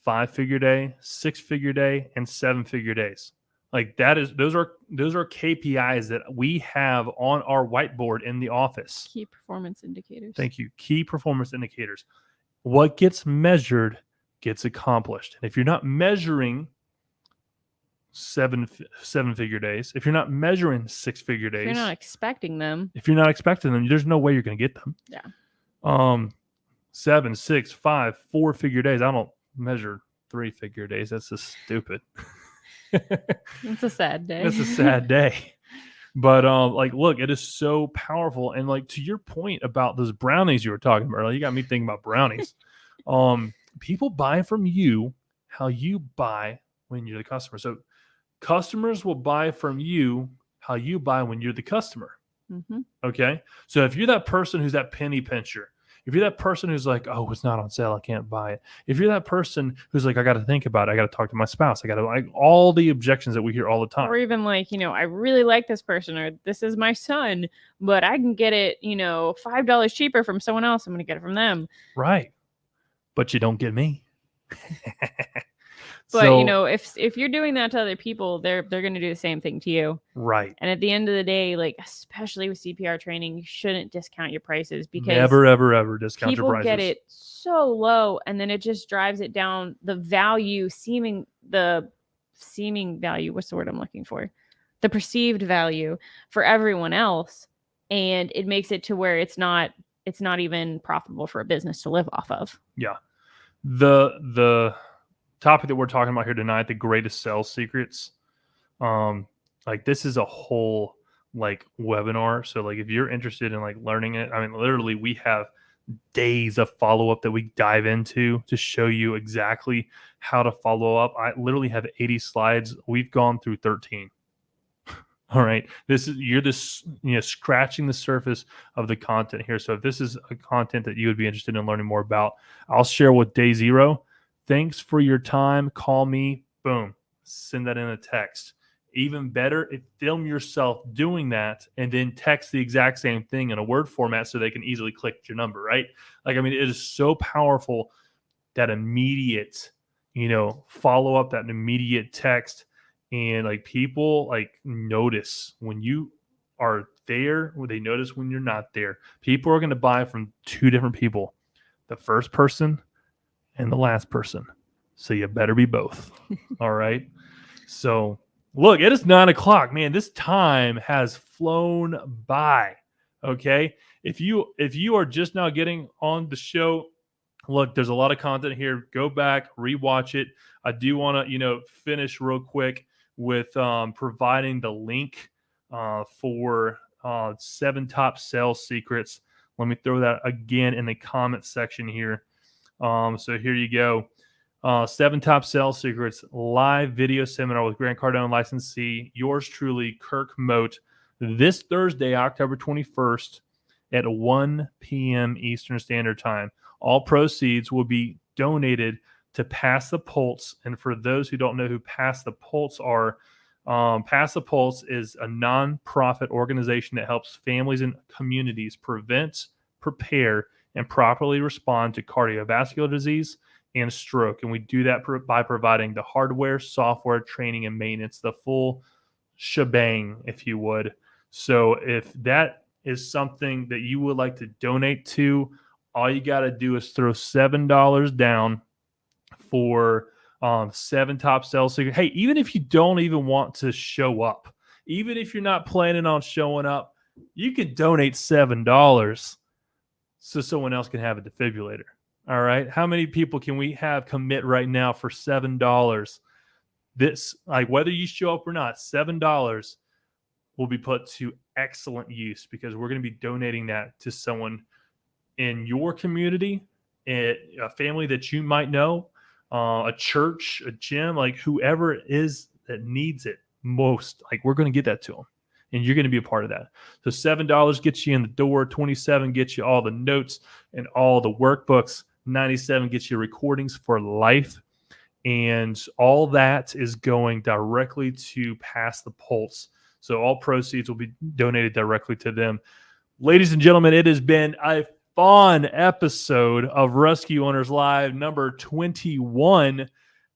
5-figure day, 6-figure day, and 7-figure days. Like those are KPIs that we have on our whiteboard in the office. Key performance indicators. Thank you. Key performance indicators. What gets measured gets accomplished. And if you're not measuring 7-figure days, if you're not measuring 6-figure days, if you're not expecting them, there's no way you're going to get them. Yeah. 7, 6, 5, 4-figure days. I don't measure 3-figure days. That's just stupid. It's a sad day. It's a sad day. But like, look, it is so powerful. And like to your point about those brownies you were talking about earlier, you got me thinking about brownies. People buy from you how you buy when you're the customer. So customers will buy from you how you buy when you're the customer. Mm-hmm. Okay. So if you're that person who's that penny pincher, if you're that person who's like, oh, it's not on sale, I can't buy it. If you're that person who's like, I got to think about it, I got to talk to my spouse, I got to like all the objections that we hear all the time. Or even like, I really like this person, or this is my son, but I can get it, $5 cheaper from someone else. I'm going to get it from them. Right. But you don't get me. But if you're doing that to other people, they're going to do the same thing to you. Right. And at the end of the day, like especially with CPR training, you shouldn't discount your prices because never, ever discount your prices. People get it so low, and then it just drives it down. The seeming value. What's the word I'm looking for? The perceived value for everyone else, and it makes it to where it's not even profitable for a business to live off of. Yeah. The topic that we're talking about here tonight, the greatest sales secrets, like this is a whole like webinar. So like if you're interested in like learning it, I mean, literally we have days of follow-up that we dive into to show you exactly how to follow up. I literally have 80 slides. We've gone through 13. All right. You're scratching the surface of the content here. So if this is a content that you would be interested in learning more about, I'll share with day 0. Thanks for your time. Call me. Boom. Send that in a text. Even better, film yourself doing that and then text the exact same thing in a Word format so they can easily click your number, right? Like, I mean, it is so powerful that immediate, follow up, that immediate text. And like people like notice when you are there, or they notice when you're not there. People are going to buy from two different people, the first person and the last person. So you better be both. All right. So look, it is 9:00. Man, this time has flown by. Okay. If you are just now getting on the show, look, there's a lot of content here. Go back, rewatch it. I do want to, finish real quick with providing the link for 7 top sales secrets. Let me throw that again in the comment section here. So here you go. 7 top sales secrets live video seminar with Grant Cardone licensee, yours truly, Kirk Mote, this Thursday, October 21st at 1 p.m. Eastern Standard Time. All proceeds will be donated to Pass the Pulse. And for those who don't know who Pass the Pulse are, Pass the Pulse is a nonprofit organization that helps families and communities prevent, prepare, and properly respond to cardiovascular disease and stroke. And we do that by providing the hardware, software, training, and maintenance, the full shebang, if you would. So if that is something that you would like to donate to, all you got to do is throw $7 down for 7 top sales secrets. Hey, even if you don't even want to show up, even if you're not planning on showing up, you could donate $7 so someone else can have a defibrillator. All right. How many people can we have commit right now for $7? This, like, whether you show up or not, $7 will be put to excellent use because we're going to be donating that to someone in your community, a family that you might know, a church, a gym, like whoever it is that needs it most. Like, we're going to get that to them, and you're going to be a part of that. So $7 gets you in the door. $27 gets you all the notes and all the workbooks. $97 gets you recordings for life. And all that is going directly to Pass the Pulse. So all proceeds will be donated directly to them. Ladies and gentlemen, it has been a fun episode of Rescue Owners Live number 21.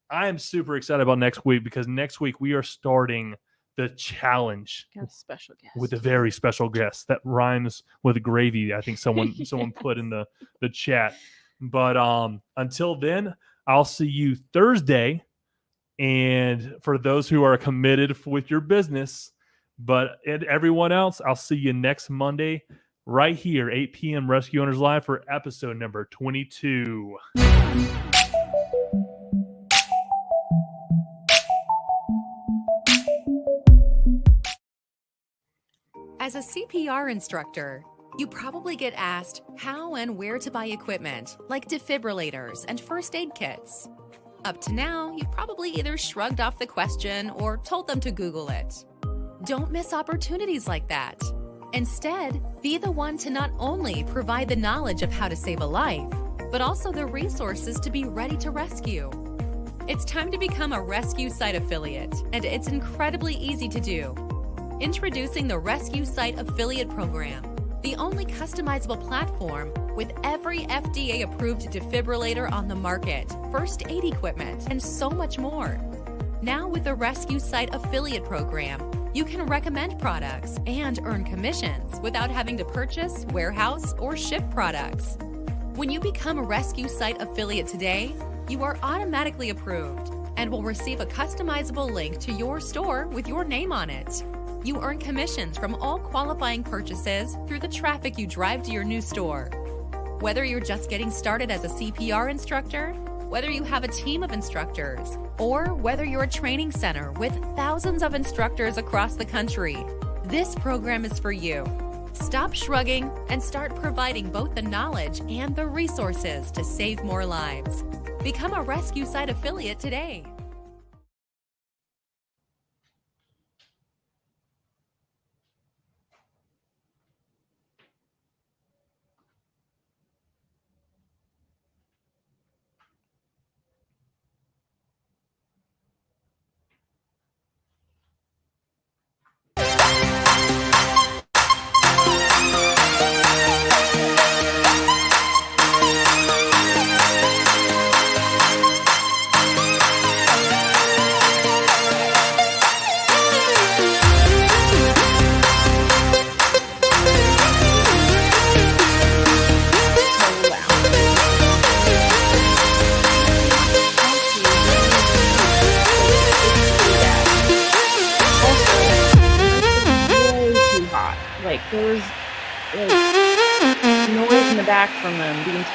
I am super excited about next week because next week we are starting the challenge. Got a special guest. With a very special guest that rhymes with gravy. I think someone Yes. put in the chat. But until then, I'll see you Thursday. And for those who are committed with your business, but everyone else, I'll see you next Monday right here, 8 p.m. Rescue Owners Live for episode number 22. As a CPR instructor, you probably get asked how and where to buy equipment like defibrillators and first aid kits. Up to now, you've probably either shrugged off the question or told them to Google it. Don't miss opportunities like that. Instead, be the one to not only provide the knowledge of how to save a life, but also the resources to be ready to rescue. It's time to become a Rescue Site affiliate, and it's incredibly easy to do. Introducing the Rescue Site Affiliate Program, the only customizable platform with every FDA-approved defibrillator on the market, first aid equipment, and so much more. Now with the Rescue Site Affiliate Program, you can recommend products and earn commissions without having to purchase, warehouse, or ship products. When you become a Rescue Site affiliate today, you are automatically approved and will receive a customizable link to your store with your name on it. You earn commissions from all qualifying purchases through the traffic you drive to your new store. Whether you're just getting started as a CPR instructor, whether you have a team of instructors, or whether you're a training center with thousands of instructors across the country, this program is for you. Stop shrugging and start providing both the knowledge and the resources to save more lives. Become a Rescue Site affiliate today. like there was like noise in the back from them being